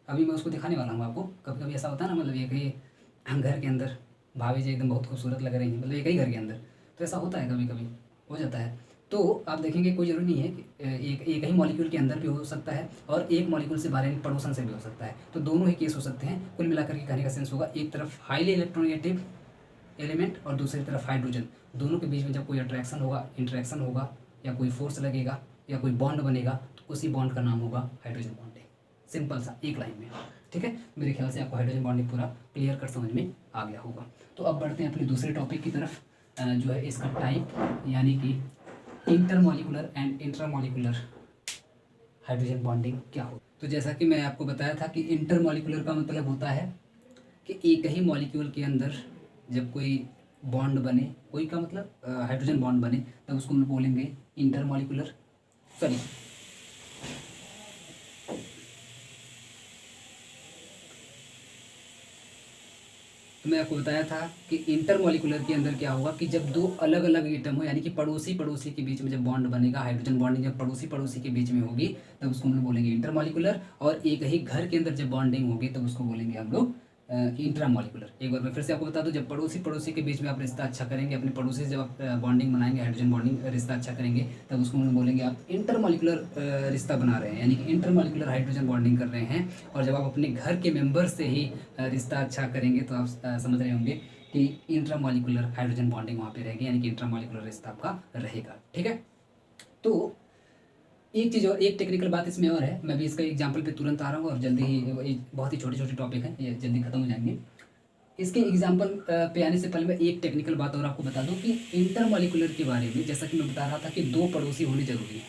A: अभी मैं उसको दिखाने वाला हूँ आपको। कभी कभी ऐसा होता है ना, मतलब एक ही घर के अंदर भाभी जी एकदम बहुत खूबसूरत लग रही हैं, मतलब एक ही घर के अंदर, तो ऐसा होता है, कभी कभी हो जाता है। तो आप देखेंगे कोई ज़रूरी नहीं है कि एक ही मॉलिक्यूल के अंदर भी हो सकता है, और एक मॉलिक्यूल से बाहर पड़ोसन से भी हो सकता है। तो दोनों ही केस हो सकते हैं। कुल मिलाकर के कहने का सेंस होगा, एक तरफ हाईली इलेक्ट्रोनेगेटिव एलिमेंट और दूसरी तरफ हाइड्रोजन, दोनों के बीच में जब कोई अट्रैक्शन होगा, इंट्रैक्शन होगा, या कोई फोर्स लगेगा, या कोई बॉन्ड बनेगा, तो उसी बॉन्ड का नाम होगा हाइड्रोजन बॉन्डिंग। सिंपल सा, एक लाइन में। ठीक है, मेरे ख्याल से आपको हाइड्रोजन बॉन्डिंग पूरा क्लियर कर समझ में आ गया होगा। तो अब बढ़ते हैं अपने दूसरे टॉपिक की तरफ, जो है इसका टाइप, यानी कि इंटरमॉलिकुलर एंड इंट्रामॉलिकुलर हाइड्रोजन बॉन्डिंग क्या हो। तो जैसा कि मैं आपको बताया था कि इंटरमॉलिक्यूलर का मतलब होता है कि एक ही मॉलिक्यूल के अंदर जब कोई बॉन्ड बने, कोई का मतलब हाइड्रोजन बॉन्ड बने, तब उसको हम बोलेंगे इंटरमॉलिक्यूलर। सॉरी, तो मैं आपको बताया था कि इंटरमॉलिक्यूलर के अंदर क्या होगा कि जब दो अलग अलग एटम हो, यानी कि पड़ोसी पड़ोसी के बीच में जब बॉन्ड बनेगा, हाइड्रोजन बॉन्डिंग जब पड़ोसी पड़ोसी के बीच में होगी तब उसको हम लोग बोलेंगे इंटरमॉलिक्यूलर। और एक ही घर के अंदर जब बॉन्डिंग होगी तब उसको बोलेंगे हम लोग इंट्रामॉलिक्यूलर। एक बार मैं फिर से आपको बता दूं, जब पड़ोसी पड़ोसी के बीच में आप रिश्ता अच्छा करेंगे, अपने पड़ोसी से जब आप बॉन्डिंग बनाएंगे, हाइड्रोजन बॉन्डिंग रिश्ता अच्छा करेंगे, तब उसको हम लोग बोलेंगे आप इंटरमॉलिक्यूलर रिश्ता बना रहे हैं, यानी कि इंटरमॉलिक्यूलर हाइड्रोजन बॉन्डिंग कर रहे हैं। और जब आप अपने घर के मेंबर से ही रिश्ता अच्छा करेंगे तो आप समझ रहे होंगे कि इंट्रामॉलिक्यूलर हाइड्रोजन बॉन्डिंग वहाँ पे रहेगी, यानी कि इंट्रामॉलिक्यूलर रिश्ता आपका रहेगा। ठीक है, तो एक चीज़ और, एक टेक्निकल बात इसमें और है, मैं भी इसका एग्जांपल पे तुरंत आ रहा हूँ और जल्दी ही, बहुत ही छोटे छोटे टॉपिक हैं, ये जल्दी खत्म हो जाएंगे। इसके एग्जांपल पे आने से पहले मैं एक टेक्निकल बात और आपको बता दूं कि इंटरमॉलिक्यूलर के बारे में, जैसा कि मैं बता रहा था कि दो पड़ोसी होने जरूरी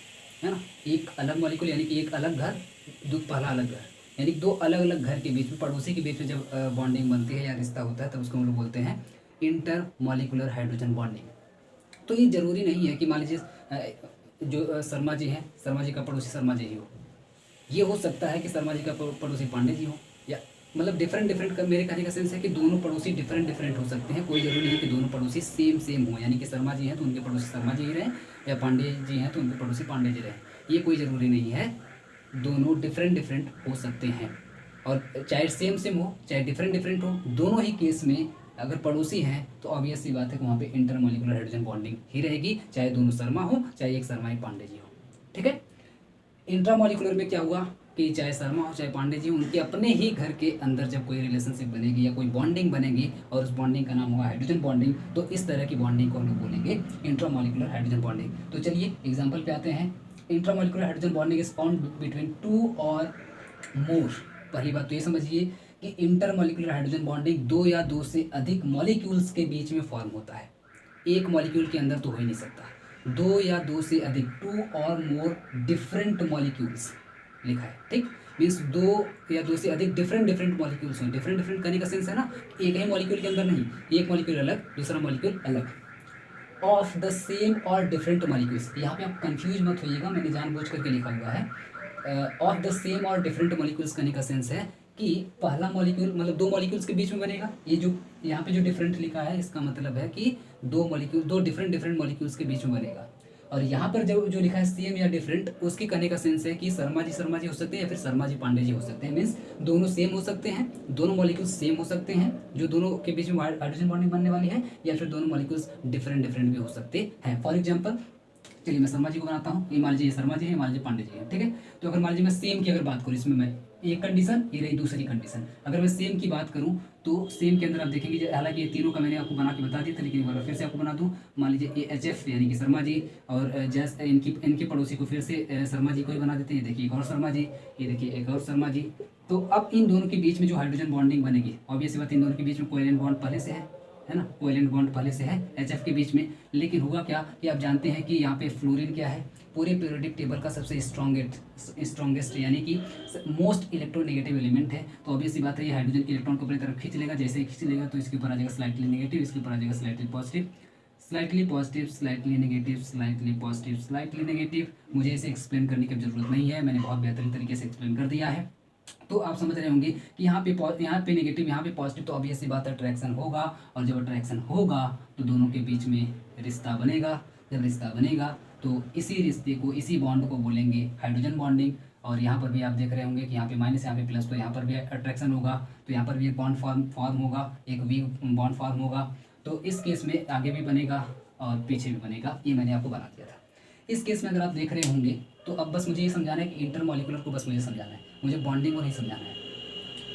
A: है ना। एक अलग मॉलिक्यूल यानी कि एक अलग घर, पहला अलग घर, यानी दो अलग अलग घर के बीच में, पड़ोसी के बीच में जब बॉन्डिंग बनती है या रिश्ता होता है तब उसको हम लोग बोलते हैं इंटरमॉलिक्यूलर हाइड्रोजन बॉन्डिंग। तो ये जरूरी नहीं है कि मान लीजिए जो शर्मा जी हैं, शर्मा जी का पड़ोसी शर्मा जी ही हो, ये हो सकता है कि शर्मा जी का पड़ोसी पांडे जी हो, या मतलब डिफरेंट डिफरेंट, मेरे कहने का सेंस है कि दोनों पड़ोसी डिफरेंट डिफरेंट हो सकते हैं। कोई जरूरी नहीं है कि दोनों पड़ोसी सेम सेम हो, यानी कि शर्मा जी हैं तो उनके पड़ोसी शर्मा जी ही रहें, या पांडे जी हैं तो उनके पड़ोसी पांडे जी रहें, ये कोई ज़रूरी नहीं है। दोनों डिफरेंट डिफरेंट हो सकते हैं, और चाहे सेम सेम हो चाहे डिफरेंट डिफरेंट हो, दोनों ही केस में अगर पड़ोसी हैं तो ऑब्वियस सी बात है कि वहाँ पे इंटरमॉलिक्यूलर हाइड्रोजन बॉन्डिंग ही रहेगी, चाहे दोनों शर्मा हो चाहे एक शर्मा एक पांडे जी हो। ठीक है, इंट्रामॉलिक्यूलर में क्या हुआ कि चाहे शर्मा हो चाहे पांडे जी, उनके अपने ही घर के अंदर जब कोई रिलेशनशिप बनेगी या कोई बॉन्डिंग बनेगी और उस बॉन्डिंग का नाम होगा हाइड्रोजन बॉन्डिंग, तो इस तरह की बॉन्डिंग को हम लोग बोलेंगे इंट्रामॉलिक्यूलर हाइड्रोजन बॉन्डिंग। तो चलिए एग्जाम्पल पे आते हैं। Intramolecular hydrogen bonding is found between two और मोर। पहली बात तो ये समझिए कि इंटरमॉलिक्यूलर हाइड्रोजन बॉन्डिंग दो या दो से अधिक मॉलिक्यूल्स के बीच में फॉर्म होता है। एक मॉलिक्यूल के अंदर तो हो ही नहीं सकता, दो या दो से अधिक, टू और मोर डिफरेंट मॉलिक्यूल्स लिखा है। ठीक, मीन्स दो या दो से अधिक डिफरेंट डिफरेंट मॉलिक्यूल्स हैं। डिफरेंट डिफरेंट करने का सेंस है ना, एक ही मॉलिक्यूल के अंदर नहीं, एक मॉलिक्यूल अलग दूसरा मॉलिक्यूल अलग, ऑफ द सेम और डिफरेंट मॉलिक्यूल्स। यहाँ पे आप कंफ्यूज मत होइएगा, मैंने जानबूझ करके लिखा हुआ है। ऑफ द सेम और डिफरेंट मॉलिक्यूल्स करने का सेंस है कि पहला मॉलिक्यूल मतलब दो मॉलिक्यूल्स के बीच में बनेगा। ये जो यहाँ पे जो डिफरेंट लिखा है इसका मतलब है कि दो मॉलिक्यूल, दो डिफरेंट डिफरेंट मॉलिक्यूल्स के बीच में बनेगा। और यहाँ पर जो जो लिखा है सेम या डिफरेंट, उसके कहने का सेंस है कि शर्मा जी हो सकते हैं या फिर शर्मा जी पांडे जी हो सकते हैं। मीन्स दोनों सेम हो सकते हैं, दोनों मॉलिक्यूल्स सेम हो सकते हैं जो दोनों के बीच में हाइड्रोजन बॉन्डिंग बनने वाली है, या फिर दोनों मॉलिक्यूल्स डिफरेंट डिफरेंट भी हो सकते हैं। फॉर एग्जाम्पल, चलिए मैं शर्मा जी को बनाता हूँ, ये मान लीजिए शर्मा जी है, मान लीजिए पांडे जी है। ठीक है, तो अगर मान लीजिए मैं सेम की अगर बात करूँ, इसमें मैं एक कंडीशन, ये रही दूसरी कंडीशन। अगर मैं सेम की बात करूँ तो सेम के अंदर आप देखेंगे, हालांकि ये तीनों का मैंने आपको बना के बता दिया था, लेकिन एक बार फिर से आपको बना दूँ। मान लीजिए ए एच एफ यानी कि शर्मा जी, और जैस इनके पड़ोसी को फिर से शर्मा जी को ही बना देते हैं। देखिए एक और शर्मा जी, ये देखिए एक और शर्मा जी। तो अब इन दोनों के बीच में जो हाइड्रोजन बॉन्डिंग बनेगी, ऑब्वियस बात इन दोनों के बीच में कोवेलेंट बॉन्ड पहले से है ना, कोवेलेंट बॉन्ड पहले से है एच के बीच में। लेकिन हुआ क्या कि आप जानते हैं कि यहाँ पे फ्लोरीन क्या है, पूरे पीरियोडिक टेबल का सबसे स्ट्रॉन्गेस्ट यानी कि मोस्ट इलेक्ट्रोनेगेटिव एलिमेंट है। तो ऑब्वियसली बात है ये हाइड्रोजन के इलेक्ट्रॉन को अपनी तरफ खींच लेगा, जैसे ही खींच लेगा तो इसके ऊपर आ जाएगा स्लाइटली नेगेटिव, इसके ऊपर आ जाएगा slightly positive, slightly positive, slightly negative, slightly positive, slightly negative. मुझे इसे एक्सप्लेन करने की जरूरत नहीं है, मैंने बहुत बेहतरीन तरीके से एक्सप्लेन कर दिया है। तो आप समझ रहे होंगे कि यहाँ पे नेगेटिव, यहाँ पे पॉजिटिव, तो ऑब्वियस सी बात है अट्रैक्शन होगा, और जब अट्रैक्शन होगा तो दोनों के बीच में रिश्ता बनेगा। जब रिश्ता बनेगा तो इसी रिश्ते को, इसी बॉन्ड को बोलेंगे हाइड्रोजन बॉन्डिंग। और यहाँ पर भी आप देख रहे होंगे कि यहाँ पे माइनस यहाँ पे प्लस, तो यहाँ पर भी अट्रैक्शन होगा, तो यहाँ पर भी एक बॉन्ड फॉर्म होगा, एक वीक बॉन्ड फॉर्म होगा। तो इस केस में आगे भी बनेगा और पीछे भी बनेगा, ये मैंने आपको बना दिया था। इस केस में अगर आप देख रहे होंगे तो अब बस मुझे ये समझाना है कि इंटरमॉलिक्यूलर को बस मुझे समझाना है, मुझे बॉन्डिंग को नहीं समझाना है।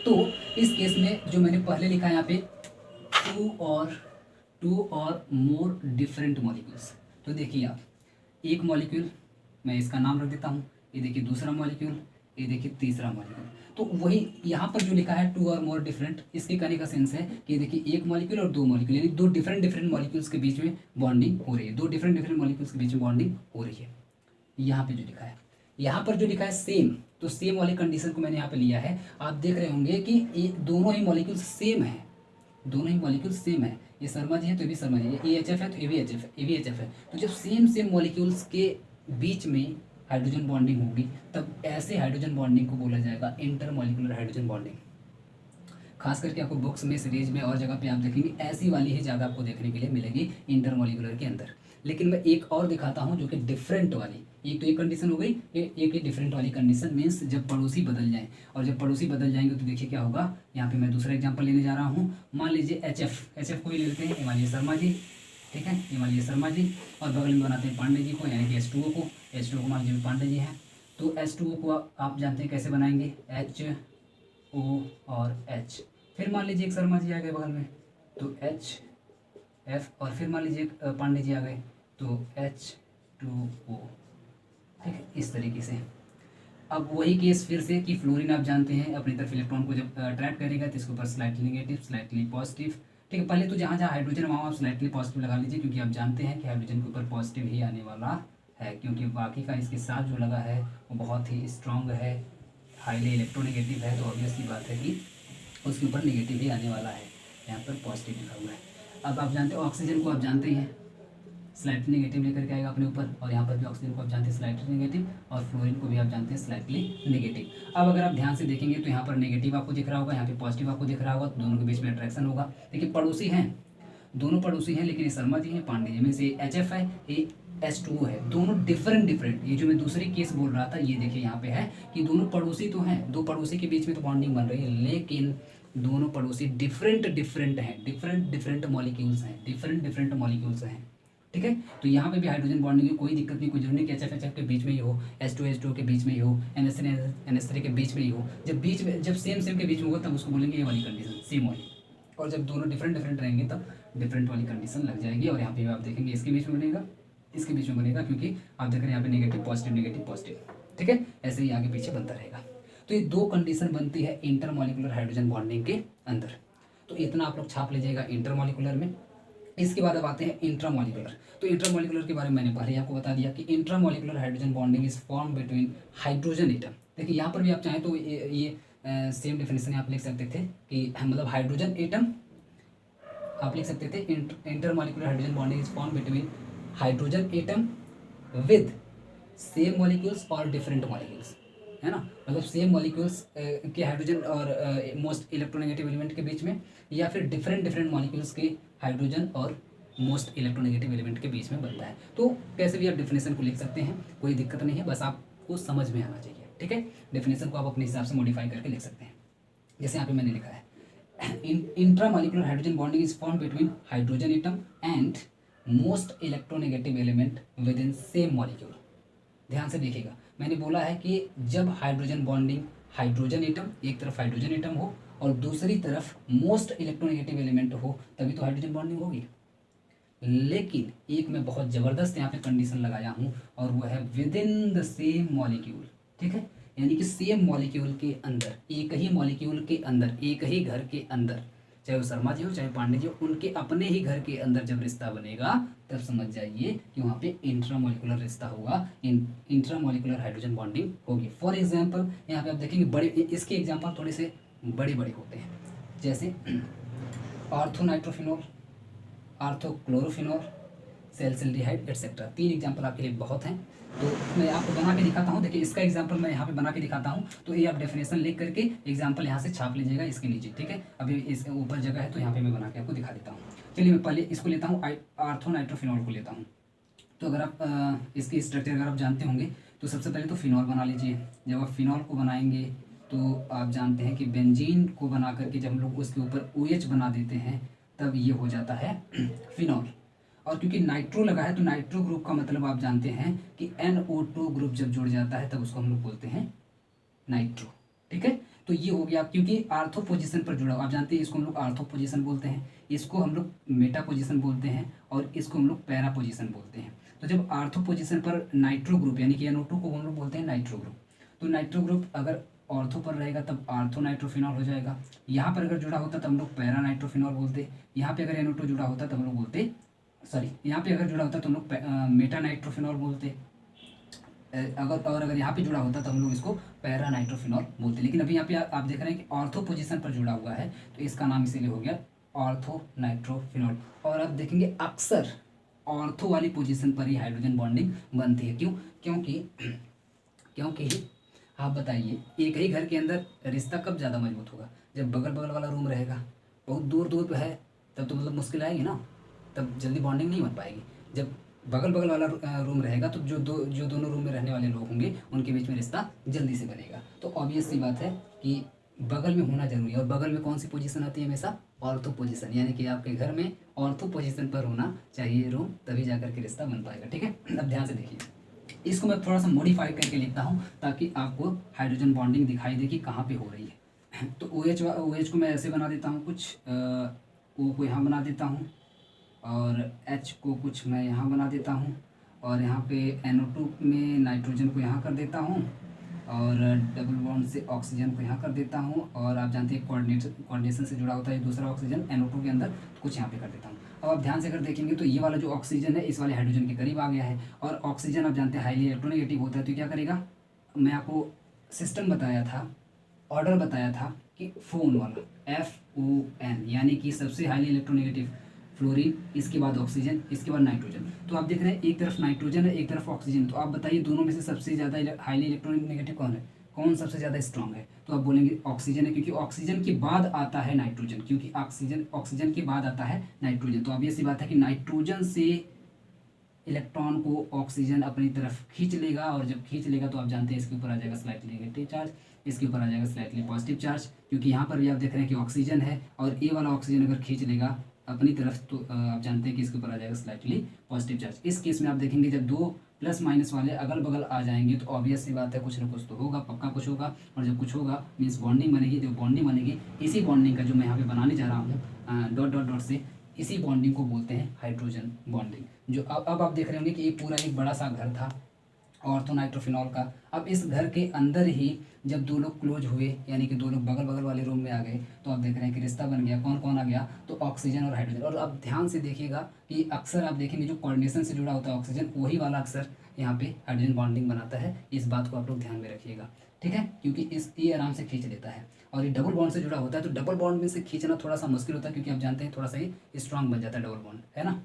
A: तो इस केस में जो मैंने पहले लिखा है यहाँ पे टू और मोर डिफरेंट मॉलिक्यूल्स, तो देखिए आप एक मॉलिक्यूल, मैं इसका नाम रख देता हूँ, ये देखिए दूसरा मॉलिक्यूल, ये देखिए तीसरा मॉलिक्यूल। तो वही यहाँ पर जो लिखा है टू और मोर डिफरेंट, इसके कहने का सेंस है कि देखिए एक मॉलिक्यूल और दो मॉलिक्यूल, यानी दो डिफरेंट डिफरेंट मॉलिक्यूल्स के बीच में बॉन्डिंग हो रही है, दो डिफरेंट डिफरेंट मॉलिक्यूल्स के बीच में बॉन्डिंग हो रही है। यहाँ पे जो लिखा है यहाँ पर जो लिखा है सेम, तो सेम वाली कंडीशन को मैंने यहाँ पे लिया है। आप देख रहे होंगे कि दोनों ही मॉलिक्यूल्स सेम है, दोनों ही मॉलिक्यूल्स सेम है। ये शर्मा जी है तो ये भी शर्मा जी है, ये एच एफ है तो ये भी एच एफ है, ये भी एच एफ है। तो जब सेम सेम मॉलिक्यूल्स के बीच में हाइड्रोजन बॉन्डिंग होगी तब ऐसे हाइड्रोजन बॉन्डिंग को बोला जाएगा इंटर मॉलिक्यूलर हाइड्रोजन बॉन्डिंग। खास करके आपको बुक्स में, सीरीज में और जगह पे आप देखेंगे ऐसी वाली ही ज़्यादा आपको देखने के लिए मिलेगी इंटरमॉलिक्यूलर के अंदर। लेकिन मैं एक और दिखाता हूँ जो कि डिफरेंट वाली, एक तो एक कंडीशन हो गई, एक डिफरेंट वाली कंडीशन मीन्स जब पड़ोसी बदल जाएं, और जब पड़ोसी बदल जाएंगे तो देखिए क्या होगा। यहाँ पे मैं दूसरा एग्जाम्पल लेने जा रहा हूँ। मान लीजिए एच एफ को ही ले लेते हैं, ये मान लीजिए शर्मा जी, ठीक है, ये मान लीजिए शर्मा जी, और बगल में बनाते हैं पांडे जी को, यानी कि H2O को। H2O को मान लीजिए पांडे जी हैं, तो H2O को आप जानते हैं कैसे बनाएंगे, HO और H। फिर मान लीजिए एक शर्मा जी आ गए बगल में, तो HF, और फिर मान लीजिए एक पांडे जी आ गए तो H2O, ठीक है, इस तरीके से। अब वही केस फिर से कि फ्लोरीन आप जानते हैं अपनी तरफ इलेक्ट्रॉन को जब अट्रैक्ट करेगा तो इसके ऊपर स्लाइटली नेगेटिव, स्लाइटली पॉजिटिव, ठीक है। पहले तो जहाँ जहाँ हाइड्रोजन वहाँ आप स्लाइटली पॉजिटिव लगा लीजिए, क्योंकि आप जानते हैं कि हाइड्रोजन के ऊपर पॉजिटिव ही आने वाला है, क्योंकि बाकी का इसके साथ जो लगा है वो बहुत ही स्ट्रांग है, हाईली इलेक्ट्रोनेगेटिव है, तो ऑब्वियसली बात है कि उसके ऊपर नेगेटिव ही आने वाला है। यहाँ पर पॉजिटिव लिखा हुआ है। अब आप जानते हो ऑक्सीजन को आप जानते ही हैं स्लाइटली नेगेटिव लेकर के आएगा अपने ऊपर, और यहाँ पर भी ऑक्सीजन को आप जानते हैं स्लाइटली नेगेटिव, और फ्लोरीन को भी आप जानते हैं स्लाइटली नेगेटिव। अब अगर आप ध्यान से देखेंगे तो यहाँ पर नेगेटिव आपको दिख रहा होगा, यहाँ पे पॉजिटिव आपको दिख रहा होगा, तो दोनों के बीच में अट्रैक्शन होगा। देखिए पड़ोसी हैं, दोनों पड़ोसी हैं, लेकिन ये शर्मा जी हैं, पांडे जी में से एच एफ है, ये H2O है, दोनों डिफरेंट। ये जो मैं दूसरी केस बोल रहा था ये देखिए यहाँ पे है कि दोनों पड़ोसी तो हैं, दो पड़ोसी के बीच में तो बॉन्डिंग बन रही है, लेकिन दोनों पड़ोसी डिफरेंट हैं, डिफरेंट मॉलिक्यूल्स हैं, डिफरेंट मॉलिक्यूल्स हैं, ठीक है। तो यहाँ पे भी हाइड्रोजन बॉन्डिंग की कोई दिक्कत नहीं, कोई जरूरी नहीं कि एच एफ के बीच में ही हो, H2 के बीच में ही हो, NH3 के बीच में ही हो। जब सेम के बीच में होगा तब उसको बोलेंगे ये वाली कंडीशन, सेम वाली। और जब दोनों डिफरेंट रहेंगे तब डिफरेंट वाली कंडीशन लग जाएगी। और यहाँ पे आप देखेंगे इसके बीच में बनेगा, इसके बीच में बनेगा, क्योंकि आप देख रहे हैं यहाँ पे नेगेटिव पॉजिटिव, ठीक है। ऐसे ही आगे पीछे बनता रहेगा। तो ये दो कंडीशन बनती है इंटरमॉलिक्यूलर हाइड्रोजन बॉन्डिंग के अंदर। तो इतना आप लोग छाप लीजिएगा इंटरमॉलिक्यूलर में। इसके बाद अब आते हैं इंट्रामॉलिक्यूलर। तो इंट्रामॉलिक्यूलर के बारे में मैंने पहले ही आपको बता दिया कि intramolecular hydrogen bonding is form between hydrogen atom. देखिए यहाँ पर भी आप चाहें तो ये सेम डेफिनेशन आप लिख सकते थे कि मतलब हाइड्रोजन एटम आप लिख सकते थे intermolecular hydrogen bonding is form between hydrogen atom with same molecules और डिफरेंट मॉलिक्यूल्स, है ना। मतलब सेम मॉलिक्यूल्स के हाइड्रोजन और मोस्ट इलेक्ट्रोनेगेटिव एलिमेंट के बीच में, या फिर डिफरेंट मॉलिक्यूल्स के हाइड्रोजन और मोस्ट इलेक्ट्रोनेगेटिव एलिमेंट के बीच में बनता है। तो कैसे भी आप डेफिनेशन को लिख सकते हैं, कोई दिक्कत नहीं है, बस आपको समझ में आना चाहिए, ठीक है। डेफिनेशन को आप अपने हिसाब से मॉडिफाई करके लिख सकते हैं। जैसे यहाँ पे मैंने लिखा है intramolecular hydrogen bonding is form between hydrogen atom and most electronegative element with in same molecule. ध्यान से देखिएगा, मैंने बोला है कि जब हाइड्रोजन बॉन्डिंग हाइड्रोजन एटम, एक तरफ हाइड्रोजन एटम हो और दूसरी तरफ मोस्ट इलेक्ट्रोनेगेटिव एलिमेंट हो, तभी तो हाइड्रोजन बॉन्डिंग होगी। लेकिन एक मैं बहुत ज़बरदस्त यहाँ पे कंडीशन लगाया हूँ, और वो है with in the same molecule, ठीक है। यानी कि सेम मॉलिक्यूल के अंदर, एक ही मॉलिक्यूल के अंदर, एक ही घर के अंदर, चाहे वो शर्मा जी हो चाहे पांडे जी हो, उनके अपने ही घर के अंदर जब रिश्ता बनेगा तब समझ जाइए कि वहाँ पे इंट्रामॉलिक्यूलर रिश्ता होगा, इंट्रामॉलिक्यूलर हाइड्रोजन बॉन्डिंग होगी। फॉर एग्जांपल यहाँ पे आप देखेंगे बड़े, इसके एग्जांपल थोड़े से बड़े होते हैं, जैसे ऑर्थोनाइट्रोफिनॉल, आर्थोक्लोरोफिनॉल, सैलिसिलडिहाइड एटसेट्रा। 3 एग्जाम्पल आपके लिए बहुत हैं, तो मैं आपको बना के दिखाता हूँ। देखिए इसका एग्जाम्पल मैं यहाँ पे बना के दिखाता हूँ, तो ये आप डेफिनेशन लिख करके एग्जाम्पल यहाँ से छाप लीजिएगा इसके नीचे, ठीक है। अभी इस ऊपर जगह है तो यहाँ पे मैं बना के आपको दिखा देता हूँ। चलिए मैं पहले इसको लेता हूँ, आर्थोनाइट्रोफिनॉल को लेता हूँ। तो अगर आप इसकी स्ट्रक्चर अगर आप जानते होंगे तो सबसे पहले तो फिनॉल बना लीजिए। जब आप फिनॉल को बनाएंगे तो आप जानते हैं कि बेंजीन को बना करके जब हम लोग उसके ऊपर OH बना देते हैं तब ये हो जाता है फिनॉल। और क्योंकि नाइट्रो लगा है तो नाइट्रो ग्रुप का मतलब आप जानते हैं कि NO2 ग्रुप जब जुड़ जाता है तब उसको हम लोग बोलते हैं नाइट्रो, ठीक है। तो ये हो गया, क्योंकि आर्थो पोजीशन पर जुड़ा हुआ, आप जानते हैं इसको हम लोग आर्थो पोजीशन बोलते हैं, इसको हम लोग मेटा पोजीशन बोलते हैं, और इसको हम लोग पैरा पोजीशन बोलते हैं। तो जब आर्थो पोजीशन पर नाइट्रो ग्रुप यानी कि NO2 को हम लोग बोलते हैं नाइट्रो ग्रुप, तो नाइट्रो ग्रुप अगर ऑर्थो पर रहेगा तब आर्थो नाइट्रोफिनॉल हो जाएगा। यहाँ पर अगर जुड़ा होता तब हम लोग पैरा नाइट्रोफिनॉल बोलते, यहाँ पे अगर NO2 जुड़ा होता तब हम लोग बोलते, सॉरी यहाँ पे अगर जुड़ा होता तो हम लोग मेटा नाइट्रोफिनॉल बोलते, अगर यहाँ पे जुड़ा होता तो हम लोग इसको पैरा नाइट्रोफिनॉल बोलते, लेकिन अभी यहाँ पे आप देख रहे हैं कि ऑर्थो पोजीशन पर जुड़ा हुआ है, तो इसका नाम इसीलिए हो गया ऑर्थो नाइट्रोफिनॉल। और आप देखेंगे अक्सर ऑर्थो वाली पोजीशन पर ही हाइड्रोजन बॉन्डिंग बनती है। क्यों? क्योंकि आप बताइए, एक ही घर के अंदर रिश्ता कब ज़्यादा मजबूत होगा? जब बगल बगल वाला रूम रहेगा, बहुत दूर दूर पे है, तब तो मतलब मुश्किल आएगी ना, तब जल्दी बॉन्डिंग नहीं बन पाएगी। जब बगल बगल वाला रूम रहेगा तो जो दोनों रूम में रहने वाले लोग होंगे उनके बीच में रिश्ता जल्दी से बनेगा। तो ऑब्वियस सी बात है कि बगल में होना जरूरी है। और बगल में कौन सी पोजीशन आती है? हमेशा ऑर्थो पोजीशन, यानी कि आपके घर में ऑर्थो पोजीशन पर होना चाहिए रूम, तभी जाकर के रिश्ता बन पाएगा। ठीक है, अब ध्यान से देखिए, इसको मैं थोड़ा सा मॉडिफाई करके लिखता हूँ ताकि आपको हाइड्रोजन बॉन्डिंग दिखाई दे कि कहाँ पे हो रही है। तो OH को मैं ऐसे बना देता हूँ, कुछ O को यहाँ बना देता हूँ, और H को कुछ मैं यहाँ बना देता हूँ, और यहाँ पे NO2 में नाइट्रोजन को यहाँ कर देता हूँ, और डबल बॉन्ड से ऑक्सीजन को यहाँ कर देता हूँ। और आप जानते हैं कोऑर्डिनेशन से जुड़ा होता है दूसरा ऑक्सीजन NO2 के अंदर, कुछ यहाँ पे कर देता हूँ। अब आप ध्यान से अगर देखेंगे तो ये वाला जो ऑक्सीजन है इस वाले हाइड्रोजन के करीब आ गया है, और ऑक्सीजन आप जानते हैं हाईली इलेक्ट्रोनेगेटिव होता है, तो क्या करेगा? मैं आपको सिस्टम बताया था, ऑर्डर बताया था कि फोन वाला FON, यानी कि सबसे हाईली इलेक्ट्रोनेगेटिव फ्लोरीन, इसके बाद ऑक्सीजन, इसके बाद नाइट्रोजन। तो आप देख रहे हैं एक तरफ नाइट्रोजन है, एक तरफ ऑक्सीजन, तो आप बताइए दोनों में से सबसे ज़्यादा हाईली इलेक्ट्रोनेगेटिव कौन है? कौन सबसे ज़्यादा स्ट्रांग है? तो आप बोलेंगे ऑक्सीजन है, क्योंकि ऑक्सीजन के बाद आता है नाइट्रोजन, क्योंकि ऑक्सीजन के बाद आता है नाइट्रोजन। तो अब ये सी बात है कि नाइट्रोजन से इलेक्ट्रॉन को ऑक्सीजन अपनी तरफ खींच लेगा, और जब खींच लेगा तो आप जानते हैं इसके ऊपर आ जाएगा स्लाइटली नेगेटिव चार्ज, इसके ऊपर आ जाएगा स्लाइटली पॉजिटिव चार्ज, क्योंकि यहाँ पर भी आप देख रहे हैं कि ऑक्सीजन है, और ए वाला ऑक्सीजन अगर खींच लेगा अपनी तरफ तो आप जानते हैं कि इसके ऊपर आ जाएगा स्लाइटली पॉजिटिव चार्ज। इस केस में आप देखेंगे जब दो प्लस माइनस वाले अगल बगल आ जाएंगे तो ऑब्वियस सी बात है कुछ ना कुछ तो होगा, पक्का कुछ होगा, और जब कुछ होगा मीन्स बॉन्डिंग बनेगी। जो बॉन्डिंग बनेगी, इसी बॉन्डिंग का जो मैं यहाँ पे बनाने जा रहा हूँ डॉट डॉट डॉट से, इसी बॉन्डिंग को बोलते हैं हाइड्रोजन बॉन्डिंग। जो अब आप देख रहे होंगे कि ये पूरा एक बड़ा सा घर था ऑर्थो नाइट्रोफिनॉल का। अब इस घर के अंदर ही जब दो लोग क्लोज हुए, यानी कि दो लोग बगल बगल वाले रूम में आ गए, तो आप देख रहे हैं कि रिश्ता बन गया। कौन कौन आ गया? तो ऑक्सीजन और हाइड्रोजन। और अब ध्यान से देखिएगा कि अक्सर आप देखेंगे जो कोऑर्डिनेशन से जुड़ा होता है ऑक्सीजन, वही वाला अक्सर यहाँ पे हाइड्रोजन बॉन्डिंग बनाता है। इस बात को आप लोग ध्यान में रखिएगा, ठीक है, क्योंकि ये आराम से खींच लेता है। और ये डबल बॉन्ड से जुड़ा होता है, तो डबल बॉन्ड में से खींचना थोड़ा सा मुश्किल होता है, क्योंकि आप जानते हैं थोड़ा सा ही स्ट्रांग बन जाता है डबल बॉन्ड, है ना।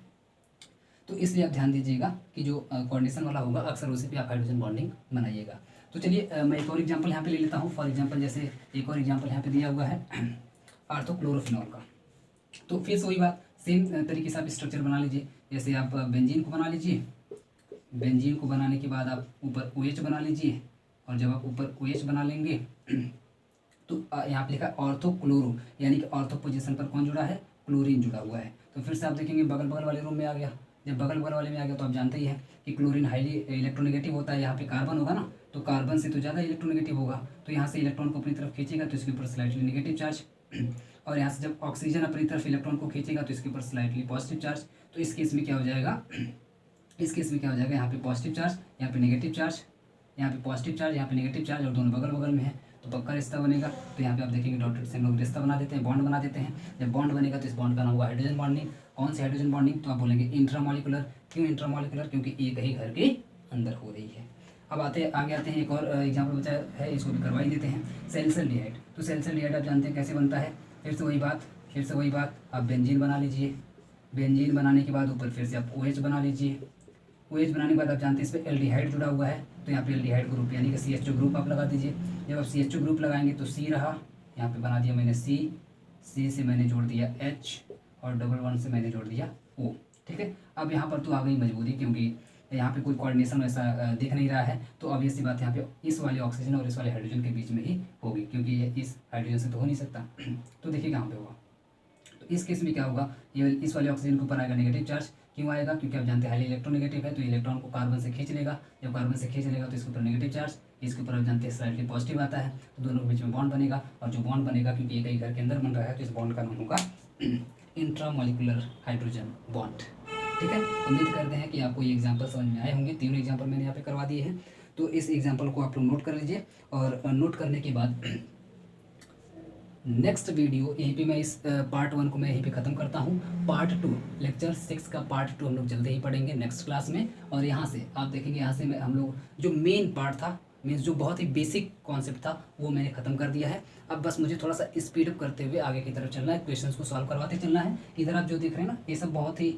A: तो इसलिए आप ध्यान दीजिएगा कि जो कोऑर्डिनेशन वाला होगा अक्सर उसी पे आप हाइड्रोजन बॉन्डिंग बनाइएगा। तो चलिए मैं एक और एग्जांपल यहाँ पे ले लेता हूँ। फॉर एग्जांपल जैसे एक और एग्जांपल यहाँ पे दिया हुआ है ऑर्थोक्लोरोफिनॉल का। तो फिर से वही बात, सेम तरीके से आप स्ट्रक्चर बना लीजिए। जैसे आप बेंजीन को बना लीजिए, बेंजीन को बनाने के बाद आप ऊपर OH बना लीजिए, और जब आप ऊपर OH बना लेंगे तो यहाँ पे लिखा ऑर्थोक्लोरो, यानी कि ऑर्थो पोजीशन पर कौन जुड़ा है? क्लोरीन जुड़ा हुआ है। तो फिर से आप देखेंगे बगल बगल वाले रूम में आ गया। जब बगल बगल वाले में आ गया तो आप जानते ही हैं कि क्लोरीन हाईली इलेक्ट्रोनेगेटिव होता है। यहाँ पे कार्बन होगा ना, तो कार्बन से तो ज़्यादा इलेक्ट्रोनेगेटिव होगा, तो यहाँ से इलेक्ट्रॉन को अपनी तरफ खींचेगा तो इसके ऊपर स्लाइटली नेगेटिव चार्ज, और यहाँ से जब ऑक्सीजन अपनी तरफ इलेक्ट्रॉन को खींचेगा तो इसके ऊपर स्लाइटली पॉजिटिव चार्ज। तो इस केस में क्या हो जाएगा? इस केस में क्या हो जाएगा? यहाँ पे पॉजिटिव चार्ज, यहाँ पे नेगेटिव चार्ज, यहाँ पे पॉजिटिव चार्ज, यहाँ पे नेगेटिव चार्ज, और दोनों बगल बगल में है तो पक्का रिश्ता बनेगा। तो यहाँ पे आप देखेंगे डॉटेड से हम लोग रिश्ता बना देते हैं, बॉन्ड बना देते हैं। जब बॉन्ड बनेगा तो इस बॉन्ड का नाम होगा हाइड्रोजन बॉन्डिंग। कौन सी हाइड्रोजन बॉन्डिंग? तो आप बोलेंगे इंट्रामॉलिक्यूलर। क्यों इंट्रामॉलिक्यूलर? क्योंकि एक ही घर के अंदर हो रही है। अब आगे आते हैं, एक और एग्जाम्पल बचा है, इसको भी करवा ही देते हैं। सेल्सल्डिहाइड। तो सेल्सल्डिहाइड आप जानते हैं कैसे बनता है। फिर से वही बात, आप बेंजीन बना लीजिए। बेंजीन बनाने के बाद ऊपर फिर से आप OH बना लीजिए। OH बनाने के बाद आप जानते हैं इस पर एल्डिहाइड जुड़ा हुआ है, तो यहाँ पे एल्डिहाइड ग्रुप यानी कि CH2 ग्रुप आप लगा दीजिए। जब आप CH2 ग्रुप लगाएंगे तो C रहा, यहाँ पे बना दिया मैंने C से मैंने जोड़ दिया H, और डबल बॉन्ड से मैंने जोड़ दिया O, ठीक है। अब यहाँ पर तो आ गई मजबूरी, क्योंकि यहाँ पे कोई कोऑर्डिनेशन ऐसा दिख नहीं रहा है, तो अब ये बात यहाँ पे इस वाले ऑक्सीजन और इस वाले हाइड्रोजन के बीच में ही होगी, क्योंकि ये इस हाइड्रोजन से तो हो नहीं सकता। तो देखिए कहाँ पे होगा। तो इस केस में क्या होगा? ये इस वाले ऑक्सीजन के ऊपर आएगा नेगेटिव चार्ज। क्यों आएगा? क्योंकि आप जानते हैं हाईली इलेक्ट्रोनेगेटिव है, तो इलेक्ट्रॉन को कार्बन से खींच लेगा। जब कार्बन से खींच लेगा तो इसके ऊपर नेगेटिव चार्ज, इसके ऊपर आप जानते हैं स्लाइटली पॉजिटिव आता है, तो दोनों के बीच में बॉन्ड बनेगा। और जो बॉन्ड बनेगा, क्योंकि एक ही घर के अंदर बन रहा है, तो इस बॉन्ड का नाम होगा इंट्रामॉलिक्यूलर हाइड्रोजन बॉन्ड, ठीक है। उम्मीद करते हैं कि आपको ये एग्जाम्पल समझ में आए होंगे। तीनों एग्जाम्पल मैंने यहाँ पे करवा दिए हैं, तो इस एग्जाम्पल को आप लोग नोट कर लीजिए। और नोट करने के बाद नेक्स्ट वीडियो यहीं पे मैं इस पार्ट 1 को मैं यहीं पे ख़त्म करता हूँ। पार्ट 2 लेक्चर 6 का पार्ट 2 हम लोग जल्दी ही पढ़ेंगे नेक्स्ट क्लास में। और यहाँ से आप देखेंगे, यहाँ से हम लोग जो मेन पार्ट था, मीन्स जो बहुत ही बेसिक कॉन्सेप्ट था, वो मैंने ख़त्म कर दिया है। अब बस मुझे थोड़ा सा स्पीड अप करते हुए आगे की तरफ चलना है, क्वेश्चंस को सॉल्व करवाते चलना है। इधर आप जो देख रहे हैं ना, ये सब बहुत ही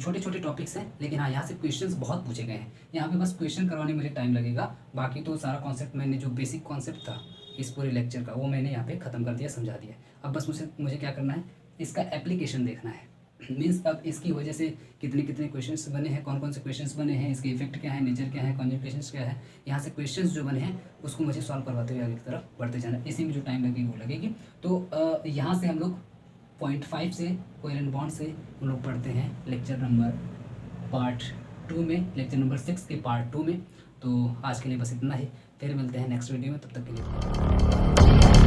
A: छोटे छोटे टॉपिक्स हैं, लेकिन हाँ यहाँ से क्वेश्चंस बहुत पूछे गए हैं। यहाँ पे बस क्वेश्चन करवाने में मुझे टाइम लगेगा, बाकी तो सारा कॉन्सेप्ट मैंने जो बेसिक कॉन्सेप्ट था इस पूरे लेक्चर का, वो मैंने यहाँ पे ख़त्म कर दिया, समझा दिया। अब बस मुझे क्या करना है, इसका एप्लीकेशन देखना है। मीन्स अब इसकी वजह से कितने कितने क्वेश्चंस बने हैं, कौन कौन से क्वेश्चंस बने हैं, इसके इफेक्ट क्या है, नेचर क्या है, कॉन्जुगेशंस क्या है, यहाँ से क्वेश्चंस जो बने हैं उसको मुझे सॉल्व करवाते हुए आगे की तरफ बढ़ते जाना है। इसी में जो टाइम लगेगी वो लगेगी। तो यहाँ से हम लोग 0.5 से कोवेलेंट बॉन्ड से हम लोग पढ़ते हैं लेक्चर नंबर पार्ट 2 में, लेक्चर नंबर 6 के पार्ट 2 में। तो आज के लिए बस इतना ही, फिर मिलते हैं नेक्स्ट वीडियो में, तब तक के लिए।